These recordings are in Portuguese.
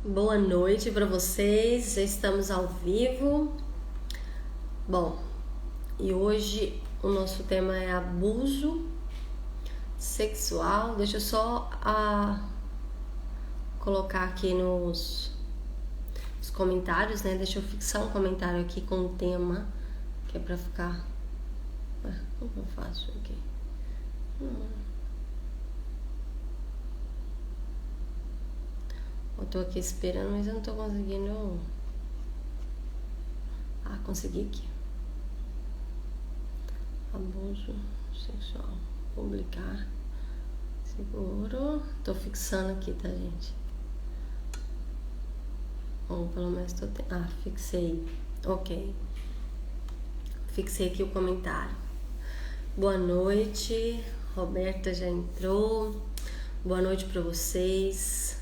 Boa noite para vocês, já estamos ao vivo. Bom, e hoje o nosso tema é abuso sexual. Deixa eu só colocar aqui nos comentários, né? Deixa eu fixar um comentário aqui com o tema, que é para ficar... Como eu faço aqui? Eu tô aqui esperando, mas eu não tô conseguindo... consegui aqui. Abuso sexual. Publicar. Seguro. Tô fixando aqui, tá, gente? Ou pelo menos tô... fixei. Ok. Fixei aqui o comentário. Boa noite. Roberta já entrou. Boa noite pra vocês.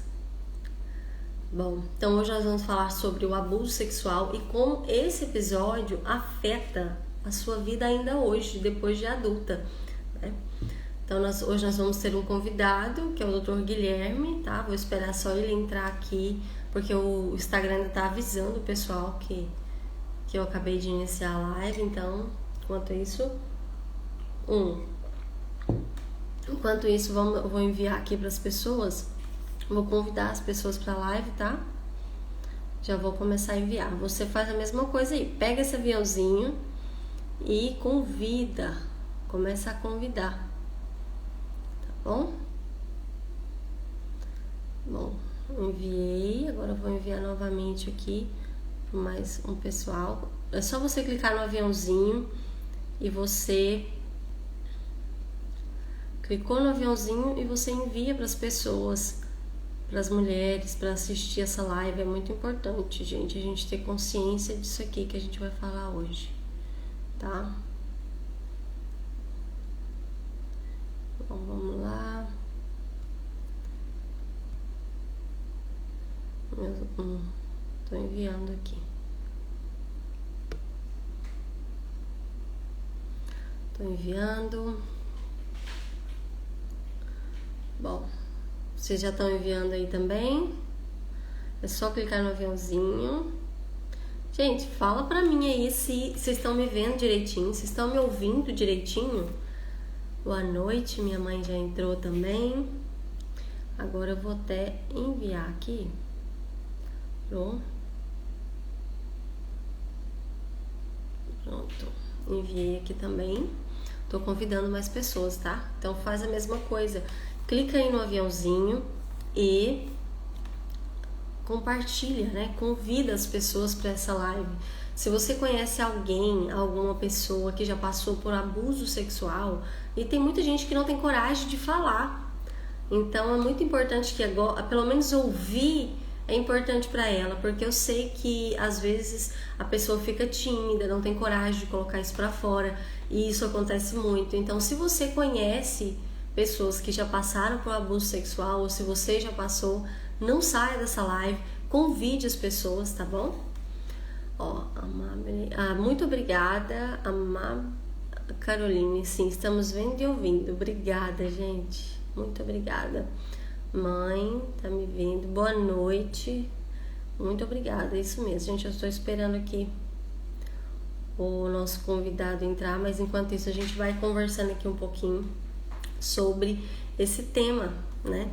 Bom, então hoje nós vamos falar sobre o abuso sexual e como esse episódio afeta a sua vida ainda hoje, depois de adulta, né? Então hoje nós vamos ter um convidado, que é o Dr. Guilherme, tá? Vou esperar só ele entrar aqui, porque o Instagram ainda tá avisando o pessoal que eu acabei de iniciar a live, então, enquanto isso, eu vou enviar aqui para as pessoas. Vou convidar as pessoas para a live, tá? Já vou começar a enviar. Você faz a mesma coisa aí. Pega esse aviãozinho e convida. Começa a convidar. Tá bom? Bom, enviei. Agora eu vou enviar novamente aqui para mais um pessoal. É só você clicar no aviãozinho e você... Clicou no aviãozinho e você envia para as pessoas, para as mulheres, para assistir essa live. É muito importante, gente, a gente ter consciência disso aqui que a gente vai falar hoje, tá? Então, vamos lá. Tô enviando aqui. Tô enviando. Bom, vocês já estão enviando aí também. É só clicar no aviãozinho. Gente, fala pra mim aí se vocês estão me vendo direitinho, se estão me ouvindo direitinho. Boa noite, minha mãe já entrou também. Agora eu vou até enviar aqui. Pronto. Enviei aqui também. Tô convidando mais pessoas, tá? Então faz a mesma coisa. Clica aí no aviãozinho e compartilha, né? Convida as pessoas para essa live. Se você conhece alguém, alguma pessoa que já passou por abuso sexual, e tem muita gente que não tem coragem de falar. Então é muito importante que agora, pelo menos ouvir é importante para ela, porque eu sei que às vezes a pessoa fica tímida, não tem coragem de colocar isso para fora, e isso acontece muito. Então, se você conhece pessoas que já passaram por abuso sexual, ou se você já passou, não saia dessa live, convide as pessoas, tá bom? Muito obrigada, Caroline. Sim, estamos vendo e ouvindo. Obrigada, gente. Muito obrigada. Mãe, tá me vendo? Boa noite. Muito obrigada, é isso mesmo, gente. Eu estou esperando aqui o nosso convidado entrar, mas enquanto isso a gente vai conversando aqui um pouquinho sobre esse tema, né?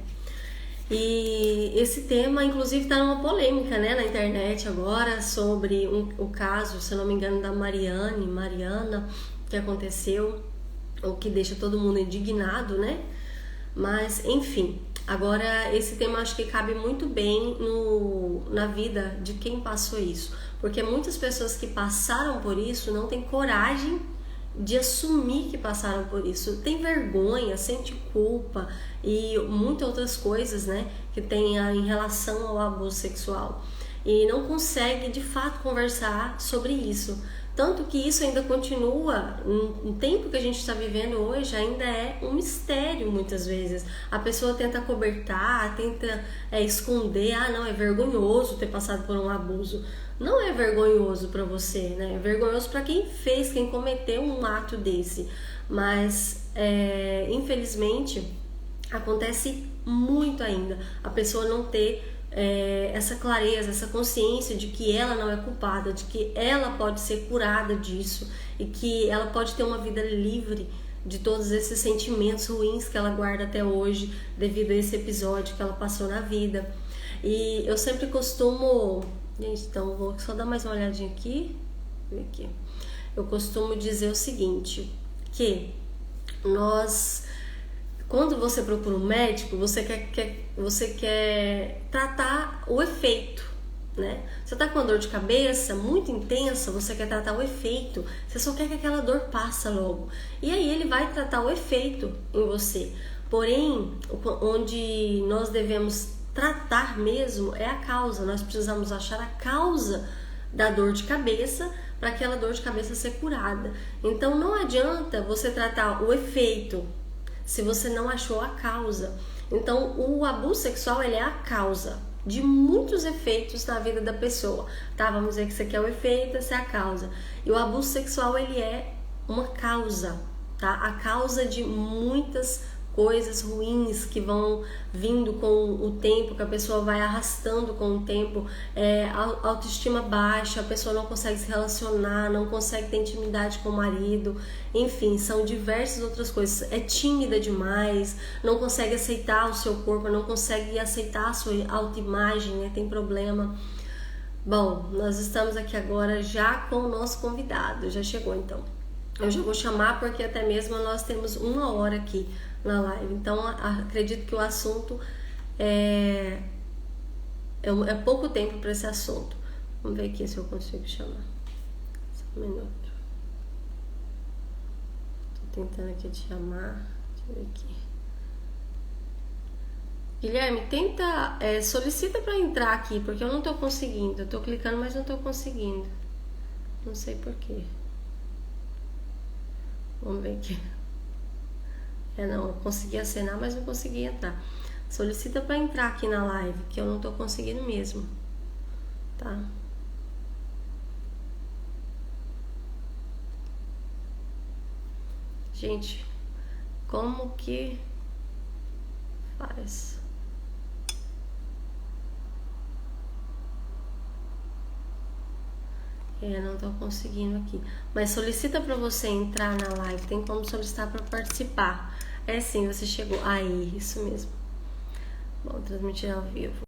E esse tema, inclusive, está numa polêmica, né, na internet agora, sobre o caso, se eu não me engano, da Mariana, que aconteceu, o que deixa todo mundo indignado, né? Mas, enfim, agora esse tema acho que cabe muito bem na vida de quem passou isso, porque muitas pessoas que passaram por isso não têm coragem de assumir que passaram por isso, tem vergonha, sente culpa e muitas outras coisas, né, que tem em relação ao abuso sexual, e não consegue de fato conversar sobre isso. Tanto que isso ainda continua, no tempo que a gente está vivendo hoje, ainda é um mistério muitas vezes. A pessoa tenta cobertar, tenta esconder, não, é vergonhoso ter passado por um abuso. Não é vergonhoso para você, né? É vergonhoso para quem fez, quem cometeu um ato desse. Mas, infelizmente, acontece muito ainda a pessoa não ter essa clareza, essa consciência de que ela não é culpada, de que ela pode ser curada disso e que ela pode ter uma vida livre de todos esses sentimentos ruins que ela guarda até hoje devido a esse episódio que ela passou na vida. E eu sempre costumo... Gente, então vou só dar mais uma olhadinha aqui. Aqui. Eu costumo dizer o seguinte, que quando você procura um médico, você quer tratar o efeito, né? Você tá com uma dor de cabeça muito intensa, você quer tratar o efeito, você só quer que aquela dor passe logo. E aí ele vai tratar o efeito em você. Porém, onde nós devemos tratar mesmo é a causa. Nós precisamos achar a causa da dor de cabeça para aquela dor de cabeça ser curada. Então não adianta você tratar o efeito se você não achou a causa. Então o abuso sexual ele é a causa de muitos efeitos na vida da pessoa, tá? Vamos dizer que isso aqui é o efeito, essa é a causa. E o abuso sexual ele é uma causa, tá? A causa de muitas coisas ruins que vão vindo com o tempo, que a pessoa vai arrastando com o tempo, autoestima baixa, a pessoa não consegue se relacionar, não consegue ter intimidade com o marido, enfim, são diversas outras coisas. É tímida demais, não consegue aceitar o seu corpo, não consegue aceitar a sua autoimagem, né? Tem problema. Bom, nós estamos aqui agora já com o nosso convidado, já chegou então. Eu já vou chamar porque até mesmo nós temos 1 hora aqui na live, então acredito que o assunto é pouco tempo para esse assunto. Vamos ver aqui se eu consigo chamar. Só um minuto. Tô tentando aqui te chamar. Deixa eu ver aqui. Guilherme, tenta, solicita para entrar aqui, porque eu não tô conseguindo. Eu tô clicando, mas não tô conseguindo. Não sei porquê. Vamos ver aqui. Não, eu consegui acenar, mas não consegui entrar. Solicita para entrar aqui na live, que eu não tô conseguindo mesmo, tá? Gente, como que faz? Não tô conseguindo aqui. Mas solicita para você entrar na live. Tem como solicitar para participar. Sim, você chegou. Aí, isso mesmo. Bom, transmitir ao vivo.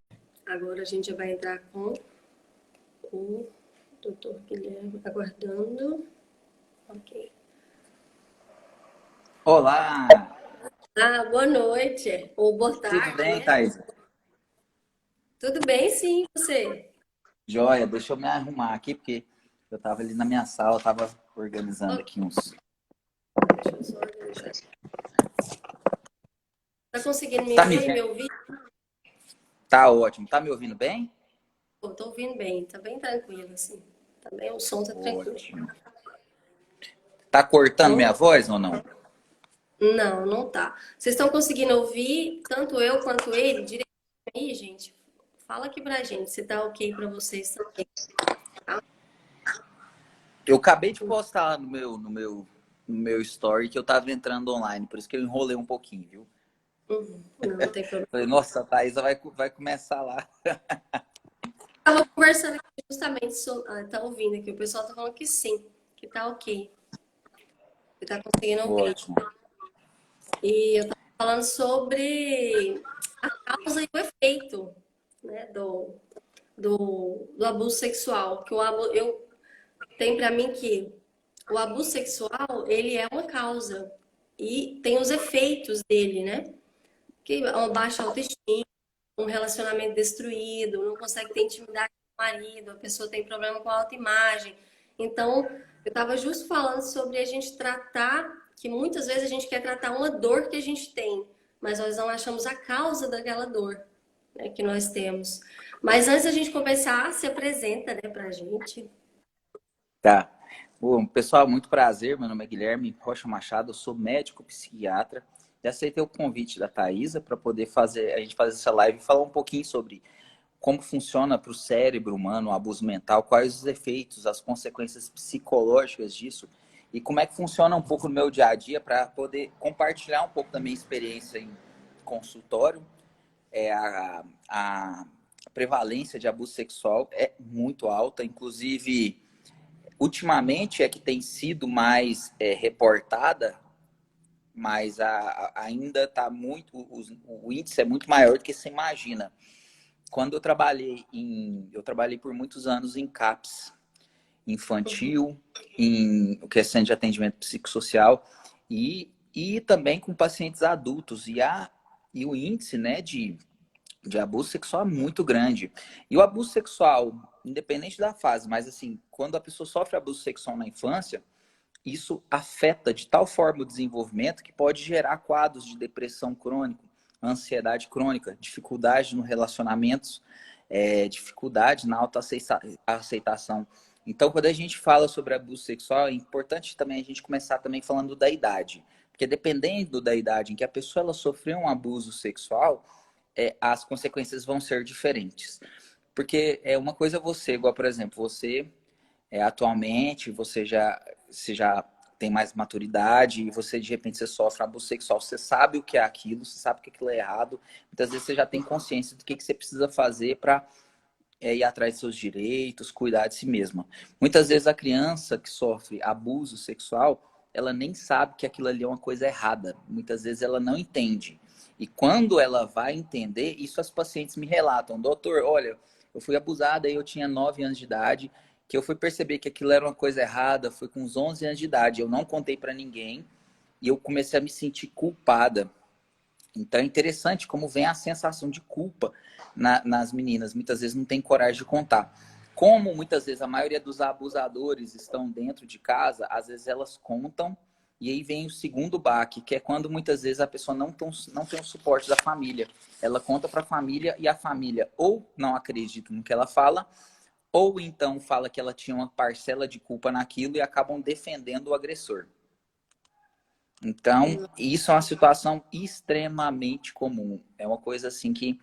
Agora a gente vai entrar com o Dr. Guilherme. Aguardando. Ok. Olá! Boa noite. Ou boa tarde. Tudo bem, né? Thaís? Tudo bem, sim, você? Joia, deixa eu me arrumar aqui, porque eu estava ali na minha sala, estava organizando aqui uns... Deixa eu só organizar. Tá conseguindo me Tá ver me e me vendo? ouvir? Tá ótimo. Tá me ouvindo bem? Tô ouvindo bem, tá bem tranquilo, assim. Tá bem, o som tá tranquilo. Ótimo. Tá cortando minha voz ou não? Não, não tá. Vocês estão conseguindo ouvir tanto eu quanto ele direitinho aí, gente? Fala aqui pra gente se tá ok pra vocês também. Eu acabei de postar lá no meu story que eu tava entrando online, por isso que eu enrolei um pouquinho, viu? Não tem problema. Falei, nossa, a Thaisa vai começar lá. Tava conversando aqui justamente sobre. Tá ouvindo aqui. O pessoal tá falando que sim, que tá ok. Que tá conseguindo ouvir. Ótimo. E eu tava falando sobre a causa e o efeito, né, do abuso sexual. Que eu tenho pra mim que o abuso sexual, ele é uma causa. E tem os efeitos dele, né? Que é uma baixa autoestima, um relacionamento destruído, não consegue ter intimidade com o marido, a pessoa tem problema com a autoimagem. Então, eu estava justo falando sobre a gente tratar, que muitas vezes a gente quer tratar uma dor que a gente tem, mas nós não achamos a causa daquela dor, né, que nós temos. Mas antes da gente conversar, se apresenta, né, pra gente. Tá. Bom, pessoal, muito prazer. Meu nome é Guilherme Rocha Machado, eu sou médico psiquiatra e aceitei o convite da Thaisa para poder a gente fazer essa live e falar um pouquinho sobre como funciona para o cérebro humano o abuso mental, quais os efeitos, as consequências psicológicas disso e como é que funciona um pouco no meu dia a dia para poder compartilhar um pouco da minha experiência em consultório. A prevalência de abuso sexual é muito alta, inclusive ultimamente é que tem sido mais reportada, mas ainda está muito, o índice é muito maior do que você imagina. Quando eu trabalhei por muitos anos em CAPS infantil, em o que é centro de atendimento psicossocial e também com pacientes adultos e o índice, né, de abuso sexual é muito grande. E o abuso sexual, independente da fase, mas assim, quando a pessoa sofre abuso sexual na infância, isso afeta de tal forma o desenvolvimento que pode gerar quadros de depressão crônica, ansiedade crônica, dificuldade no relacionamentos, dificuldade na autoaceitação. Então, quando a gente fala sobre abuso sexual, é importante também a gente começar também falando da idade. Porque dependendo da idade em que a pessoa ela sofreu um abuso sexual, as consequências vão ser diferentes. Porque é uma coisa você, igual, por exemplo, você atualmente, você já tem mais maturidade e você, de repente, você sofre um abuso sexual, você sabe o que é aquilo, você sabe que aquilo é errado. Muitas vezes você já tem consciência do que você precisa fazer para ir atrás de seus direitos, cuidar de si mesma. Muitas vezes a criança que sofre abuso sexual, ela nem sabe que aquilo ali é uma coisa errada. Muitas vezes ela não entende. E quando ela vai entender, isso as pacientes me relatam. Doutor, olha, eu fui abusada e eu tinha 9 anos de idade, que eu fui perceber que aquilo era uma coisa errada, foi com uns 11 anos de idade. Eu não contei para ninguém e eu comecei a me sentir culpada. Então é interessante como vem a sensação de culpa nas meninas. Muitas vezes não tem coragem de contar. Como muitas vezes a maioria dos abusadores estão dentro de casa, às vezes elas contam e aí vem o segundo baque, que é quando muitas vezes a pessoa não tem o suporte da família. Ela conta para a família e a família ou não acredita no que ela fala, ou então fala que ela tinha uma parcela de culpa naquilo e acabam defendendo o agressor. Então, isso é uma situação extremamente comum. É uma coisa assim que...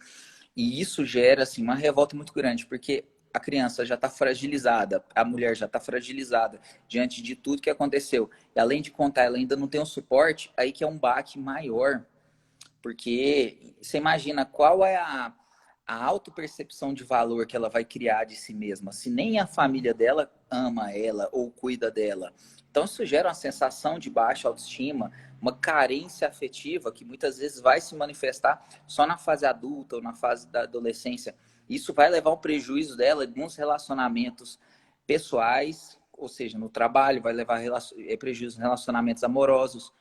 E isso gera assim, uma revolta muito grande, porque a criança já está fragilizada, a mulher já está fragilizada diante de tudo que aconteceu. E além de contar, ela ainda não tem um suporte, aí que é um baque maior. Porque você imagina qual é a autopercepção de valor que ela vai criar de si mesma, se nem a família dela ama ela ou cuida dela. Então isso gera uma sensação de baixa autoestima, uma carência afetiva que muitas vezes vai se manifestar só na fase adulta ou na fase da adolescência. Isso vai levar ao prejuízo dela nos relacionamentos pessoais, ou seja, no trabalho, vai levar prejuízo nos relacionamentos amorosos.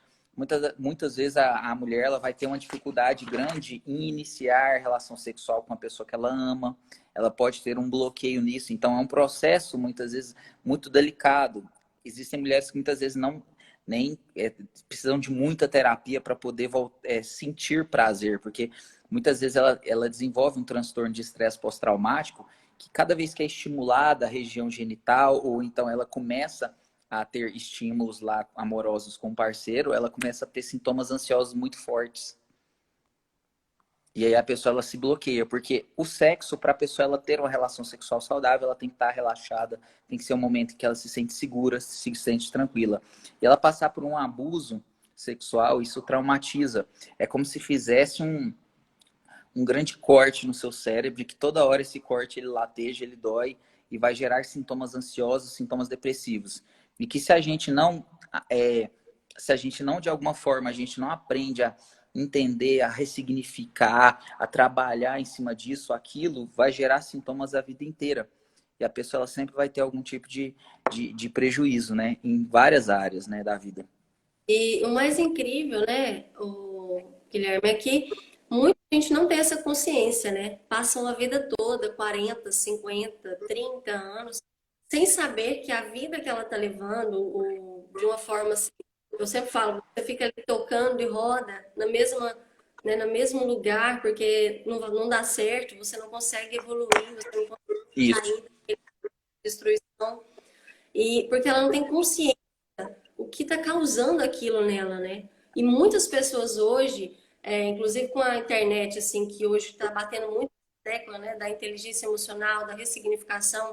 Muitas vezes a mulher ela vai ter uma dificuldade grande em iniciar relação sexual com uma pessoa que ela ama. Ela pode ter um bloqueio nisso. Então, é um processo, muitas vezes, muito delicado. Existem mulheres que muitas vezes não nem precisam de muita terapia para poder sentir prazer, porque muitas vezes ela desenvolve um transtorno de estresse pós-traumático que cada vez que é estimulada a região genital ou então ela começa a ter estímulos lá amorosos com o parceiro, ela começa a ter sintomas ansiosos muito fortes. E aí a pessoa ela se bloqueia, porque o sexo, para a pessoa ela ter uma relação sexual saudável, ela tem que estar relaxada, tem que ser um momento em que ela se sente segura, se sente tranquila. E ela passar por um abuso sexual, isso traumatiza. É como se fizesse um grande corte no seu cérebro, que toda hora esse corte ele lateja, ele dói e vai gerar sintomas ansiosos, sintomas depressivos. E que se a gente não, de alguma forma, a gente não aprende a entender, a ressignificar, a trabalhar em cima disso, aquilo vai gerar sintomas a vida inteira. E a pessoa ela sempre vai ter algum tipo de prejuízo, né? Em várias áreas, né, da vida. E o mais incrível, né, o Guilherme, é que muita gente não tem essa consciência, né? Passam a vida toda, 40, 50, 30 anos, sem saber que a vida que ela tá levando, de uma forma assim, eu sempre falo, você fica ali tocando e roda na mesma, né, no mesmo lugar, porque não dá certo, você não consegue evoluir, você não consegue Isso. sair da destruição, e porque ela não tem consciência o que está causando aquilo nela, né? E muitas pessoas hoje, inclusive com a internet, assim, que hoje está batendo muito na tecla, né, da inteligência emocional, da ressignificação,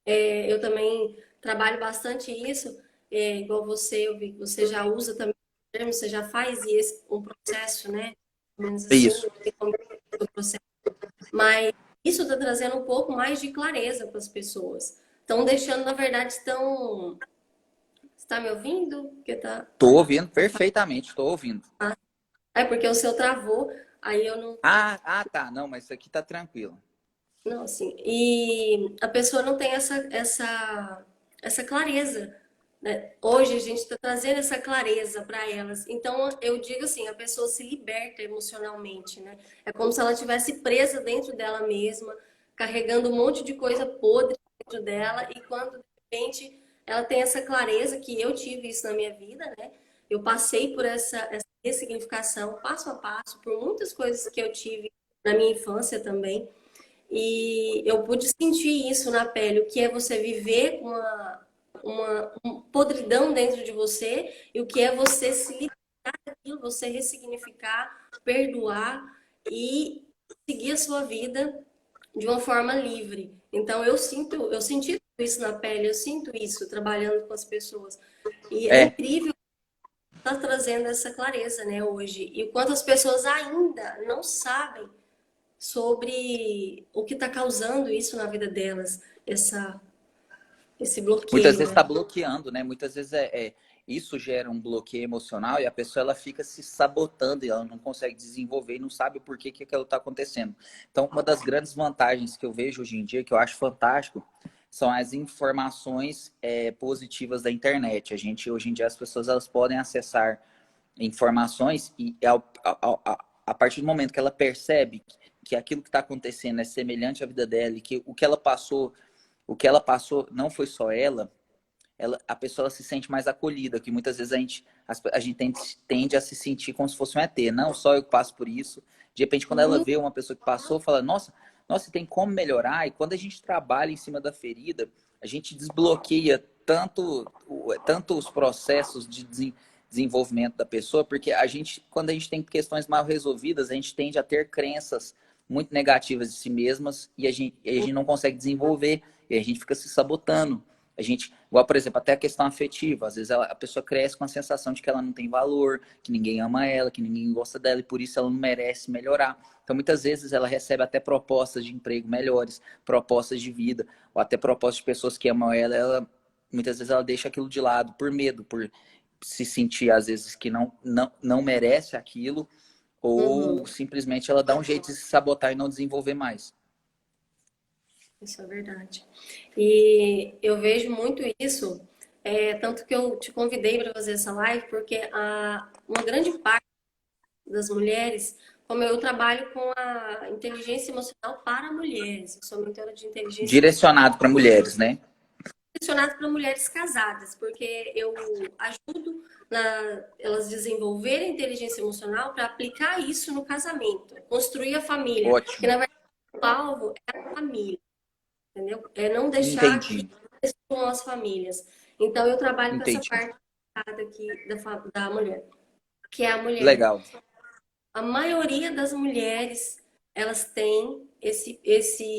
eu também trabalho bastante isso, igual você, eu vi que você já usa também, você já faz um processo, né? Pelo menos assim, Isso. não tem como o processo. Mas isso está trazendo um pouco mais de clareza para as pessoas. Estão deixando, na verdade, estão. Você está me ouvindo? Porque tá. Tô ouvindo perfeitamente, tô ouvindo. É porque o seu travou, aí eu não. Tá. Não, mas isso aqui tá tranquilo. Não, assim. E a pessoa não tem essa clareza, né? Hoje a gente está trazendo essa clareza para elas. Então eu digo assim, a pessoa se liberta emocionalmente, né? É como se ela estivesse presa dentro dela mesma, carregando um monte de coisa podre dentro dela, e quando de repente ela tem essa clareza, que eu tive isso na minha vida, né? Eu passei por essa ressignificação passo a passo, por muitas coisas que eu tive na minha infância também. E eu pude sentir isso na pele, o que é você viver com uma podridão dentro de você e o que é você se libertar daquilo, você ressignificar, perdoar e seguir a sua vida de uma forma livre. Então eu senti isso na pele, eu sinto isso trabalhando com as pessoas. E é É, incrível estar trazendo essa clareza, né, hoje. E o quanto as pessoas ainda não sabem sobre o que está causando isso na vida delas, esse muitas bloqueio, vezes né? está bloqueando, né? Muitas vezes isso gera um bloqueio emocional e a pessoa ela fica se sabotando e ela não consegue desenvolver e não sabe por que que aquilo está acontecendo. Então, uma das grandes vantagens que eu vejo hoje em dia, que eu acho fantástico, são as informações positivas da internet. A gente, hoje em dia, as pessoas elas podem acessar informações e a partir do momento que ela percebe que aquilo que está acontecendo é semelhante à vida dela e que o que ela passou não foi só a pessoa se sente mais acolhida, que muitas vezes a gente tende a se sentir como se fosse um ET. Não, só eu que passo por isso. De repente, quando ela Uhum, vê uma pessoa que passou, fala, nossa, tem como melhorar. E quando a gente trabalha em cima da ferida, a gente desbloqueia tanto os processos de desenvolvimento da pessoa, porque quando a gente tem questões mal resolvidas, a gente tende a ter crenças muito negativas de si mesmas e a gente não consegue desenvolver, e a gente fica se sabotando. A gente, igual, por exemplo, até a questão afetiva. Às vezes a pessoa cresce com a sensação de que ela não tem valor, que ninguém ama ela, que ninguém gosta dela e por isso ela não merece melhorar. Então, muitas vezes ela recebe até propostas de emprego melhores, propostas de vida, ou até propostas de pessoas que amam muitas vezes ela deixa aquilo de lado por medo, por se sentir às vezes que não merece aquilo, ou uhum, simplesmente ela dá um jeito de se sabotar e não desenvolver mais. isso é verdade. E eu vejo muito isso, tanto que eu te convidei para fazer essa live, porque uma grande parte das mulheres, como eu trabalho com a inteligência emocional para mulheres, eu sou mentora de inteligência emocional Direcionado para mulheres, né? direcionado para mulheres casadas, porque eu ajudo elas desenvolverem inteligência emocional para aplicar isso no casamento, construir a família, porque Ótimo. na verdade o alvo é a família, entendeu? É não deixar que Entendi. destruam as famílias. Então eu trabalho com essa Entendi. parte aqui da mulher, que é a mulher. Legal. A maioria das mulheres, elas têm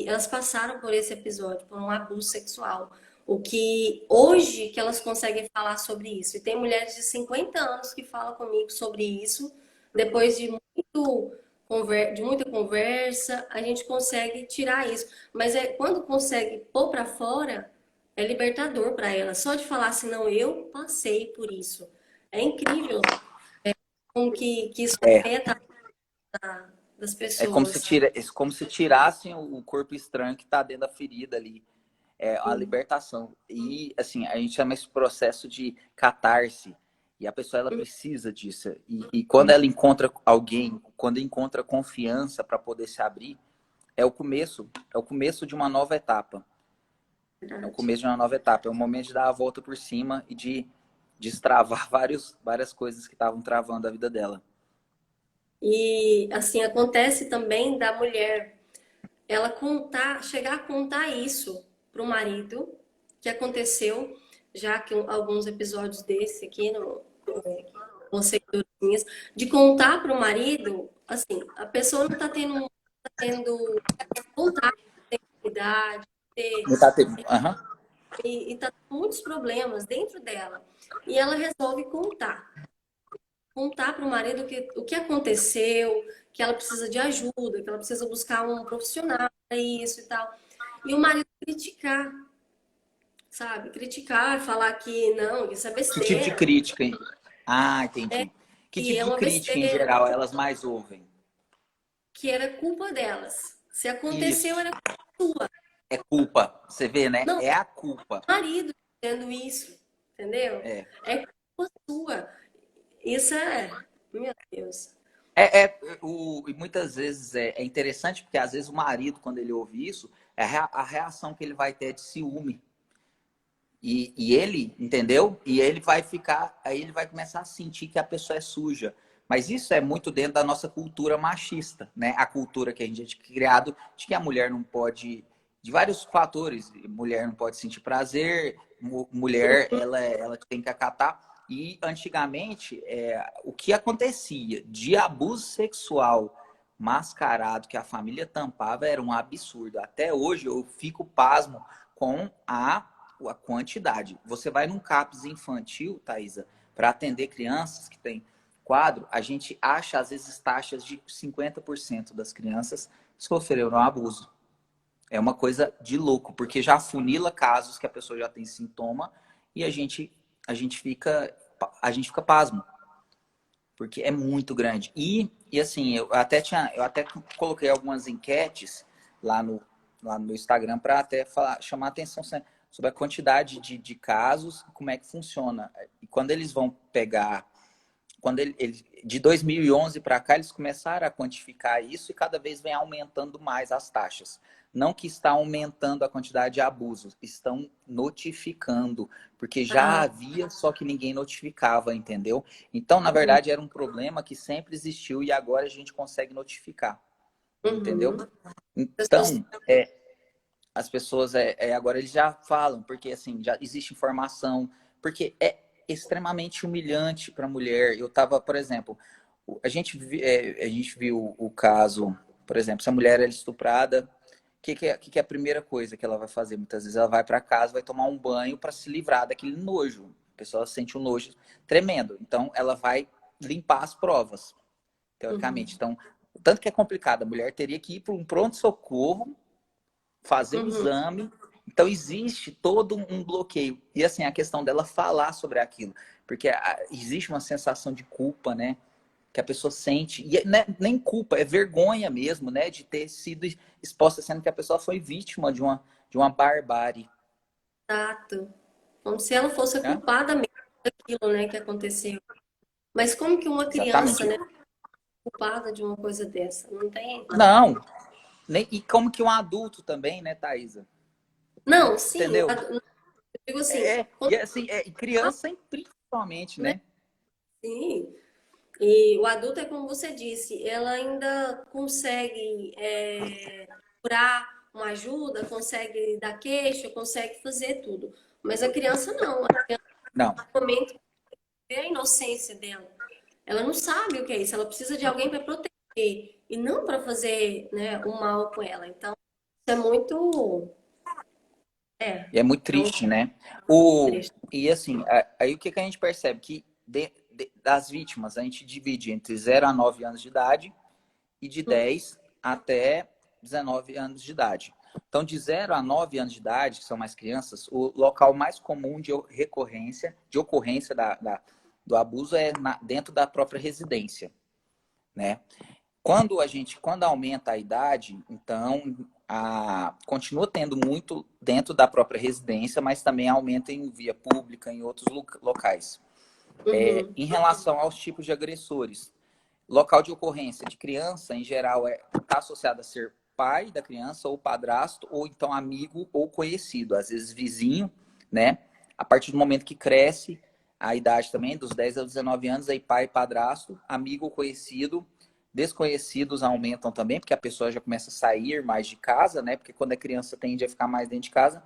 elas passaram por esse episódio, por um abuso sexual. O que hoje que elas conseguem falar sobre isso. E tem mulheres de 50 anos que falam comigo sobre isso. Depois de muita conversa, a gente consegue tirar isso. Mas quando consegue pôr para fora, é libertador para ela. Só de falar assim, não, eu passei por isso. É incrível como que isso É, afeta das é pessoas. como se tirassem o corpo estranho que está dentro da ferida ali. É a libertação. E, assim, a gente chama esse processo de catarse. E a pessoa, ela precisa disso. E quando ela encontra alguém, quando encontra confiança para poder se abrir, é o começo de uma nova etapa. É o Verdade. começo de uma nova etapa. É o momento de dar a volta por cima e de destravar várias coisas que estavam travando a vida dela. E assim acontece também da mulher ela chegar a contar isso para o marido que aconteceu, já que alguns episódios desse aqui no Conceiturinhas, de contar para o marido, assim, a pessoa não está tendo vontade, idade, ter, Não tá tendo. Aham. e tá com muitos problemas dentro dela. E ela resolve contar. contar para o marido o que aconteceu, que ela precisa de ajuda, que ela precisa buscar um profissional para isso e tal. E o marido criticar, sabe? Criticar, falar que não, que isso é Que tipo de besteira, crítica, hein? Ah, entendi. Que que tipo é de uma crítica em besteira, geral elas mais ouvem? que era culpa delas. Se aconteceu, Isso. era culpa sua. É culpa. Você vê, né? Não, É a culpa. o marido dizendo isso, entendeu? É. É culpa sua. Isso é, meu Deus. E muitas vezes é interessante porque às vezes o marido, quando ele ouve isso, a reação que ele vai ter é de ciúme. E ele, entendeu? E ele vai ficar, aí ele vai começar a sentir que a pessoa é suja. Mas isso é muito dentro da nossa cultura machista, né? A cultura que a gente é criado de que a mulher não pode, de vários fatores, mulher não pode sentir prazer, mulher ela tem que acatar. E antigamente, o que acontecia de abuso sexual mascarado que a família tampava era um absurdo. Até hoje eu fico pasmo com a quantidade. Você vai num CAPS infantil, Thaisa, para atender crianças que têm quadro, a gente acha, às vezes, taxas de 50% das crianças sofreram abuso. É uma coisa de louco, porque já funila casos que a pessoa já tem sintoma e a gente fica pasmo, porque é muito grande. E assim, eu até coloquei algumas enquetes lá no Instagram para até chamar a atenção sobre a quantidade de casos e como é que funciona. E quando eles vão pegar, de 2011 para cá, eles começaram a quantificar isso e cada vez vem aumentando mais as taxas. Não que está aumentando a quantidade de abusos, estão notificando, porque já Ah, havia, só que ninguém notificava, entendeu? Então, na uhum, verdade, era um problema que sempre existiu e agora a gente consegue notificar, entendeu? uhum. As pessoas, Então, as pessoas agora eles já falam, porque assim, já existe informação, porque é extremamente humilhante para a mulher. Eu tava, por exemplo, a gente viu o caso, por exemplo, se a mulher é estuprada, o que é a primeira coisa que ela vai fazer? Muitas vezes ela vai para casa, vai tomar um banho para se livrar daquele nojo. A pessoa sente um nojo tremendo. Então, ela vai limpar as provas, teoricamente. uhum, Então, tanto que é complicado, a mulher teria que ir para um pronto-socorro fazer o uhum. exame. Então, existe todo um bloqueio. E, assim, a questão dela falar sobre aquilo. Porque existe uma sensação de culpa, né? Que a pessoa sente. E nem culpa, é vergonha mesmo, né? De ter sido exposta, sendo que a pessoa foi vítima de uma barbárie. Exato. Como se ela fosse a Né? culpada mesmo daquilo, né, que aconteceu. Mas como que uma criança, Exatamente. né, é culpada de uma coisa dessa? Não tem. Não. E como que um adulto também, né, Thaisa? Não, sim, Entendeu? eu digo assim, E assim, e criança principalmente, né? né? Sim. E o adulto é como você disse, ela ainda consegue procurar uma ajuda, consegue dar queixa, consegue fazer tudo. Mas a criança não. A criança, Não. no momento, vê a inocência dela. Ela não sabe o que é isso. Ela precisa de alguém para proteger e não para fazer, né, o mal com ela. Então, isso é muito. É, E é muito é um triste, né? triste. E assim, aí o que que a gente percebe? Que das vítimas, a gente divide entre 0 a 9 anos de idade e de 10 até 19 anos de idade. Então, de 0 a 9 anos de idade, que são mais crianças, o local mais comum de recorrência, de ocorrência do abuso é dentro da própria residência, né? Quando aumenta a idade, então continua tendo muito dentro da própria residência, mas também aumenta em via pública, em outros locais. Uhum. Em relação aos tipos de agressores, local de ocorrência de criança, em geral, está associado a ser pai da criança, ou padrasto, ou então amigo ou conhecido, às vezes vizinho, né? A partir do momento que cresce, a idade também, dos 10 aos 19 anos, aí pai, padrasto, amigo ou conhecido. Desconhecidos aumentam também, porque a pessoa já começa a sair mais de casa, né? Porque quando é criança tende a ficar mais dentro de casa.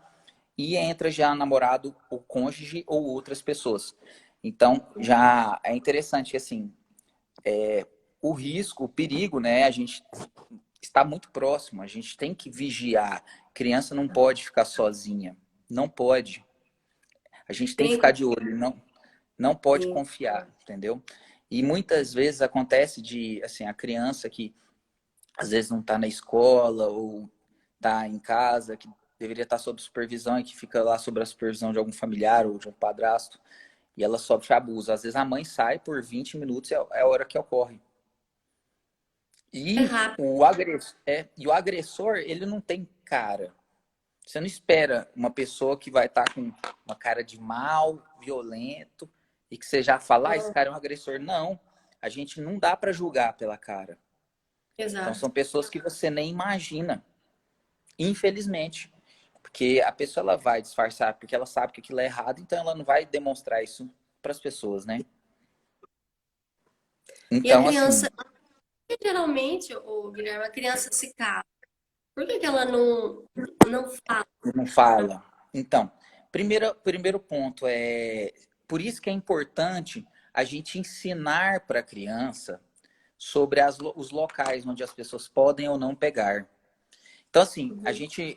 E entra já namorado ou cônjuge ou outras pessoas. Então, já é interessante, assim, o risco, o perigo, né? A gente está muito próximo, a gente tem que vigiar. Criança não pode ficar sozinha, não pode. A gente tem que Tem ficar de olho, não pode que. confiar, entendeu? E muitas vezes acontece de, assim, a criança que às vezes não está na escola ou está em casa, que deveria estar sob supervisão e que fica lá sob a supervisão de algum familiar ou de um padrasto, e ela sofre abuso. Às vezes a mãe sai por 20 minutos, é a hora que ocorre. É E rápido. o agressor, ele não tem cara. Você não espera uma pessoa que vai estar com uma cara de mal, violento, e que você já fala, ah, esse cara é um agressor. Não, a gente não dá para julgar pela cara. Então Exato. são pessoas que você nem imagina, infelizmente. Porque a pessoa ela vai disfarçar porque ela sabe que aquilo é errado, então ela não vai demonstrar isso para as pessoas, né? E a Então, assim, criança, geralmente, o Guilherme, a criança se cala. Por que que ela não fala? não fala. Então, primeiro ponto é por isso que é importante a gente ensinar para a criança sobre os locais onde as pessoas podem ou não pegar. Então, assim, Uhum,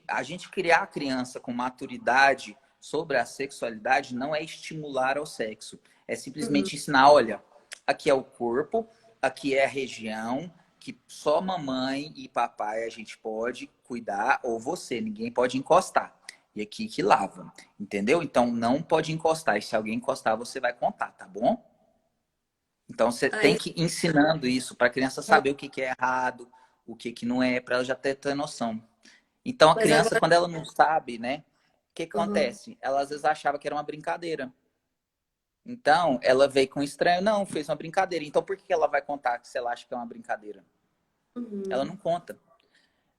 a gente criar a criança com maturidade sobre a sexualidade não é estimular ao sexo. É uhum, simplesmente ensinar, olha, aqui é o corpo, aqui é a região que só mamãe e papai a gente pode cuidar, ou você, ninguém pode encostar. E aqui que lava, entendeu? Então não pode encostar. E se alguém encostar, você vai contar, tá bom? Então você tem aí, que ir ensinando isso para a criança saber o que que é errado, o que que não é, para ela já ter noção. Então a mas criança, agora. quando ela não sabe, né, o que Uhum, acontece? Ela às vezes achava que era uma brincadeira. Então ela veio com um estranho, não, fez uma brincadeira. Então por que ela vai contar se ela acha que é uma brincadeira? Ela uhum, não conta.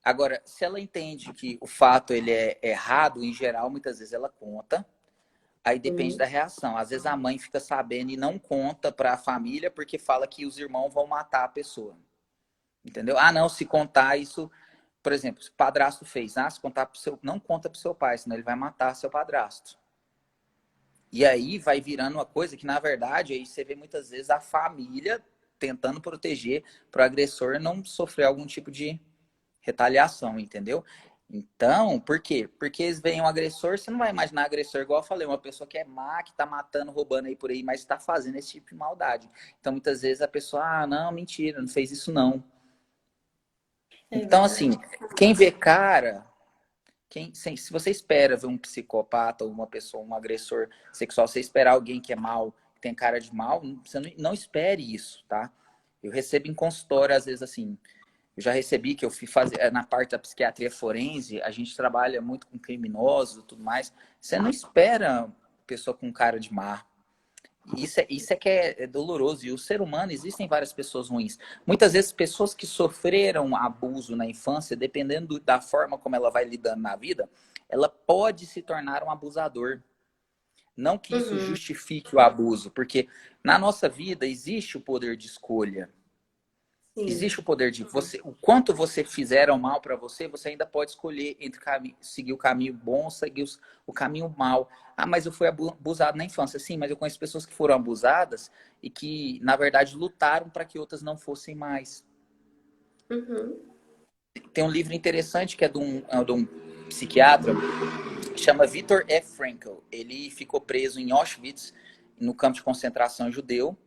Agora, se ela entende que o fato ele é errado, em geral, muitas vezes ela conta. Aí depende uhum, da reação. Às vezes a mãe fica sabendo e não conta para a família porque fala que os irmãos vão matar a pessoa. Entendeu? Ah, não, se contar isso, por exemplo, se o padrasto fez, se contar pro seu, não conta pro seu pai, senão ele vai matar seu padrasto. E aí vai virando uma coisa que, na verdade, aí você vê muitas vezes a família tentando proteger para o agressor não sofrer algum tipo de retaliação, entendeu? Então, por quê? Porque eles veem um agressor, você não vai imaginar agressor, igual eu falei, uma pessoa que é má, que tá matando, roubando aí por aí, mas está fazendo esse tipo de maldade. Então, muitas vezes a pessoa, ah, não, mentira, não fez isso não. é Então, assim, verdade. quem vê cara, se você espera ver um psicopata ou uma pessoa, um agressor sexual, você esperar alguém que é mal, que tem cara de mal, você não espere isso, tá? Eu recebo em consultório, às vezes, assim, eu já recebi que eu fui fazer na parte da psiquiatria forense, a gente trabalha muito com criminosos e tudo mais. Você não espera pessoa com cara de má. Isso é que é doloroso. E o ser humano, existem várias pessoas ruins. Muitas vezes, pessoas que sofreram abuso na infância, dependendo da forma como ela vai lidando na vida, ela pode se tornar um abusador. Não que isso Uhum, justifique o abuso, porque na nossa vida existe o poder de escolha. sim. Existe o poder de você, o quanto você fizeram mal para você, você ainda pode escolher entre seguir o caminho bom ou seguir o caminho mal. Ah, mas eu fui abusado na infância. Sim, mas eu conheço pessoas que foram abusadas e que, na verdade, lutaram para que outras não fossem mais. Uhum, Tem um livro interessante que é de um psiquiatra, que chama Viktor F. Frankl. Ele ficou preso em Auschwitz, no campo de concentração judeu.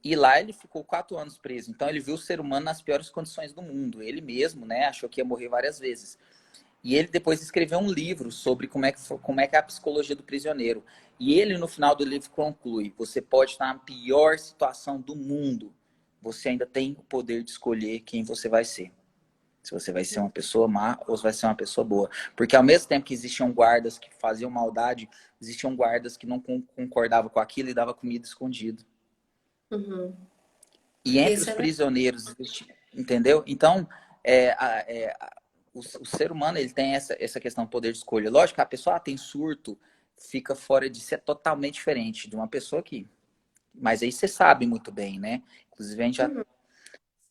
E lá ele ficou 4 anos preso. Então ele viu o ser humano nas piores condições do mundo. Ele mesmo, né, achou que ia morrer várias vezes. E ele depois escreveu um livro sobre como é que é a psicologia do prisioneiro. E ele, no final do livro, conclui: você pode estar na pior situação do mundo. Você ainda tem o poder de escolher quem você vai ser. Se você vai ser uma pessoa má ou se vai ser uma pessoa boa. Porque ao mesmo tempo que existiam guardas que faziam maldade, existiam guardas que não concordavam com aquilo e davam comida escondida. uhum. E entre Isso os é verdade. prisioneiros, entendeu? Então, é, o ser humano ele tem essa questão do poder de escolha. Lógico que a pessoa tem surto, fica fora de si, é totalmente diferente de uma pessoa que. Mas aí você sabe muito bem, né? Inclusive, a gente já Uhum,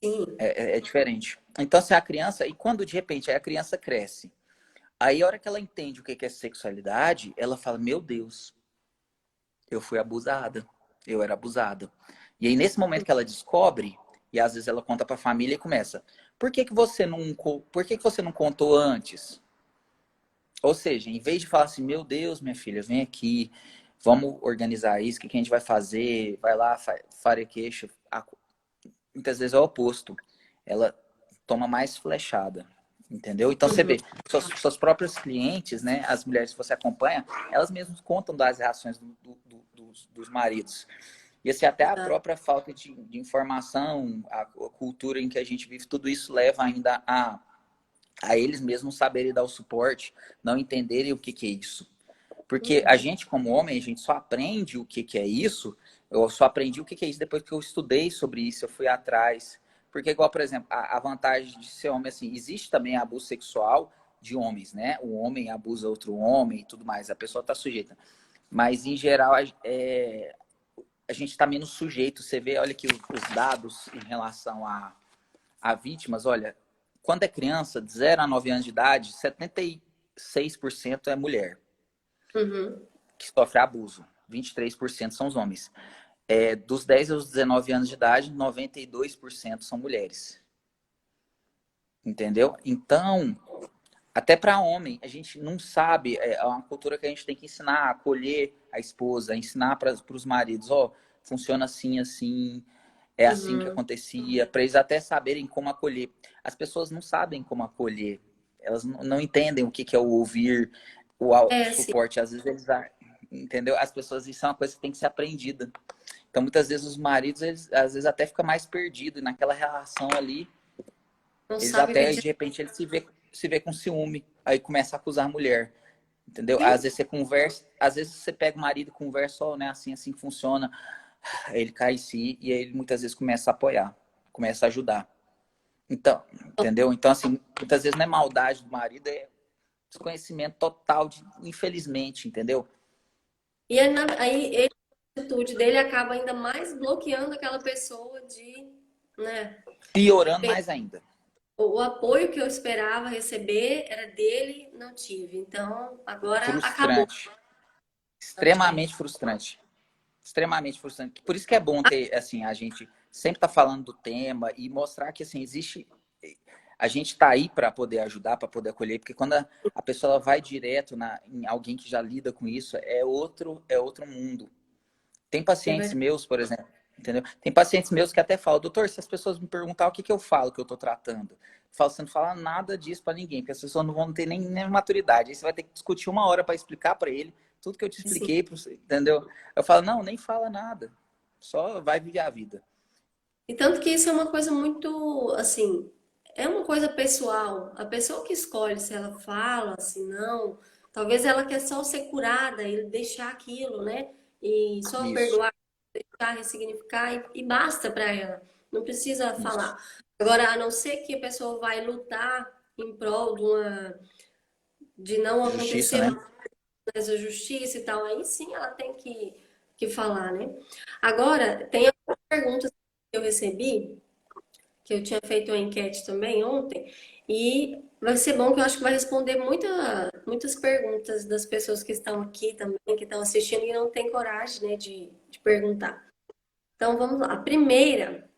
sim. é diferente. Então, se a criança, e quando de repente aí a criança cresce, aí a hora que ela entende o que é sexualidade, ela fala: Meu Deus, eu fui abusada, eu era abusada. E aí, nesse momento que ela descobre, e às vezes ela conta para a família e começa: por que que você não contou antes? Ou seja, em vez de falar assim: Meu Deus, minha filha, vem aqui, vamos organizar isso, o que que a gente vai fazer, vai lá, farequeixa. Muitas vezes é o oposto. Ela toma mais flechada, entendeu? Então você Uhum. vê, suas próprias clientes, né, as mulheres que você acompanha, elas mesmas contam das reações dos maridos. E assim, até a Exato. própria falta de informação, a cultura em que a gente vive, tudo isso leva ainda a eles mesmos saberem dar o suporte, não entenderem o que que é isso. Porque a Uhum. gente, como homem, a gente só aprende o que que é isso, eu só aprendi o que que é isso depois que eu estudei sobre isso, eu fui atrás. Porque, igual, por exemplo, a vantagem de ser homem, assim, existe também abuso sexual de homens, né? O homem abusa outro homem e tudo mais, a pessoa está sujeita. Mas, em geral, a gente está menos sujeito. Você vê, olha aqui os dados em relação a vítimas, olha, quando é criança, de 0 a 9 anos de idade, 76% é mulher Uhum. que sofre abuso. 23% são os homens. Dos 10 aos 19 anos de idade, 92% são mulheres. Entendeu? Então, até para homem, a gente não sabe. É uma cultura que a gente tem que ensinar a acolher a esposa, ensinar para os maridos: ó, funciona assim, assim, é assim que Uhum. acontecia, para eles até saberem como acolher. As pessoas não sabem como acolher, elas não entendem o que é o ouvir, o É, sim. suporte. Às vezes eles, entendeu? As pessoas, isso é uma coisa que tem que ser aprendida. Então, muitas vezes os maridos, eles, às vezes até fica mais perdido e naquela relação ali, Não eles sabe até, pedir. de repente, eles se vê com ciúme, aí começa a acusar a mulher. Entendeu? Sim. Às vezes você conversa, às vezes você pega o marido e conversa, ó, né, assim, assim funciona. Aí ele cai em si e aí ele muitas vezes começa a apoiar, começa a ajudar. Então, entendeu? Então, assim, muitas vezes não é maldade do marido, é desconhecimento total, infelizmente, entendeu? E aí a atitude dele acaba ainda mais bloqueando aquela pessoa de, né? Piorando mais ainda. O apoio que eu esperava receber era dele, não tive. Então, agora acabou. Frustrante. Extremamente frustrante. Extremamente frustrante. Por isso que é bom ter, assim, a gente sempre tá falando do tema e mostrar que, assim, existe. A gente está aí para poder ajudar, para poder acolher, porque quando a pessoa ela vai direto em alguém que já lida com isso, é outro mundo. Tem É pacientes verdade. meus, por exemplo, entendeu? Tem pacientes meus que até falam, doutor, se as pessoas me perguntar o que, que eu falo que eu estou tratando, eu falo, você não fala nada disso para ninguém, porque as pessoas não vão ter nem maturidade. Aí você vai ter que discutir 1 hora para explicar para ele tudo que eu te Sim. expliquei, entendeu? Eu falo, não, nem fala nada, só vai viver a vida. E tanto que isso é uma coisa muito, assim, é uma coisa pessoal. A pessoa que escolhe se ela fala, se não, talvez ela quer só ser curada e deixar aquilo, né? E só Isso, perdoar, deixar, ressignificar e basta para ela. Não precisa isso. falar. Agora, a não ser que a pessoa vai lutar em prol de não Justiça, acontecer né? mais a justiça e tal, aí sim ela tem que falar, né? Agora, tem algumas perguntas que eu recebi que eu tinha feito uma enquete também ontem, e vai ser bom que eu acho que vai responder muitas perguntas das pessoas que estão aqui também, que estão assistindo e não têm coragem, né, de perguntar. Então vamos lá. A primeira,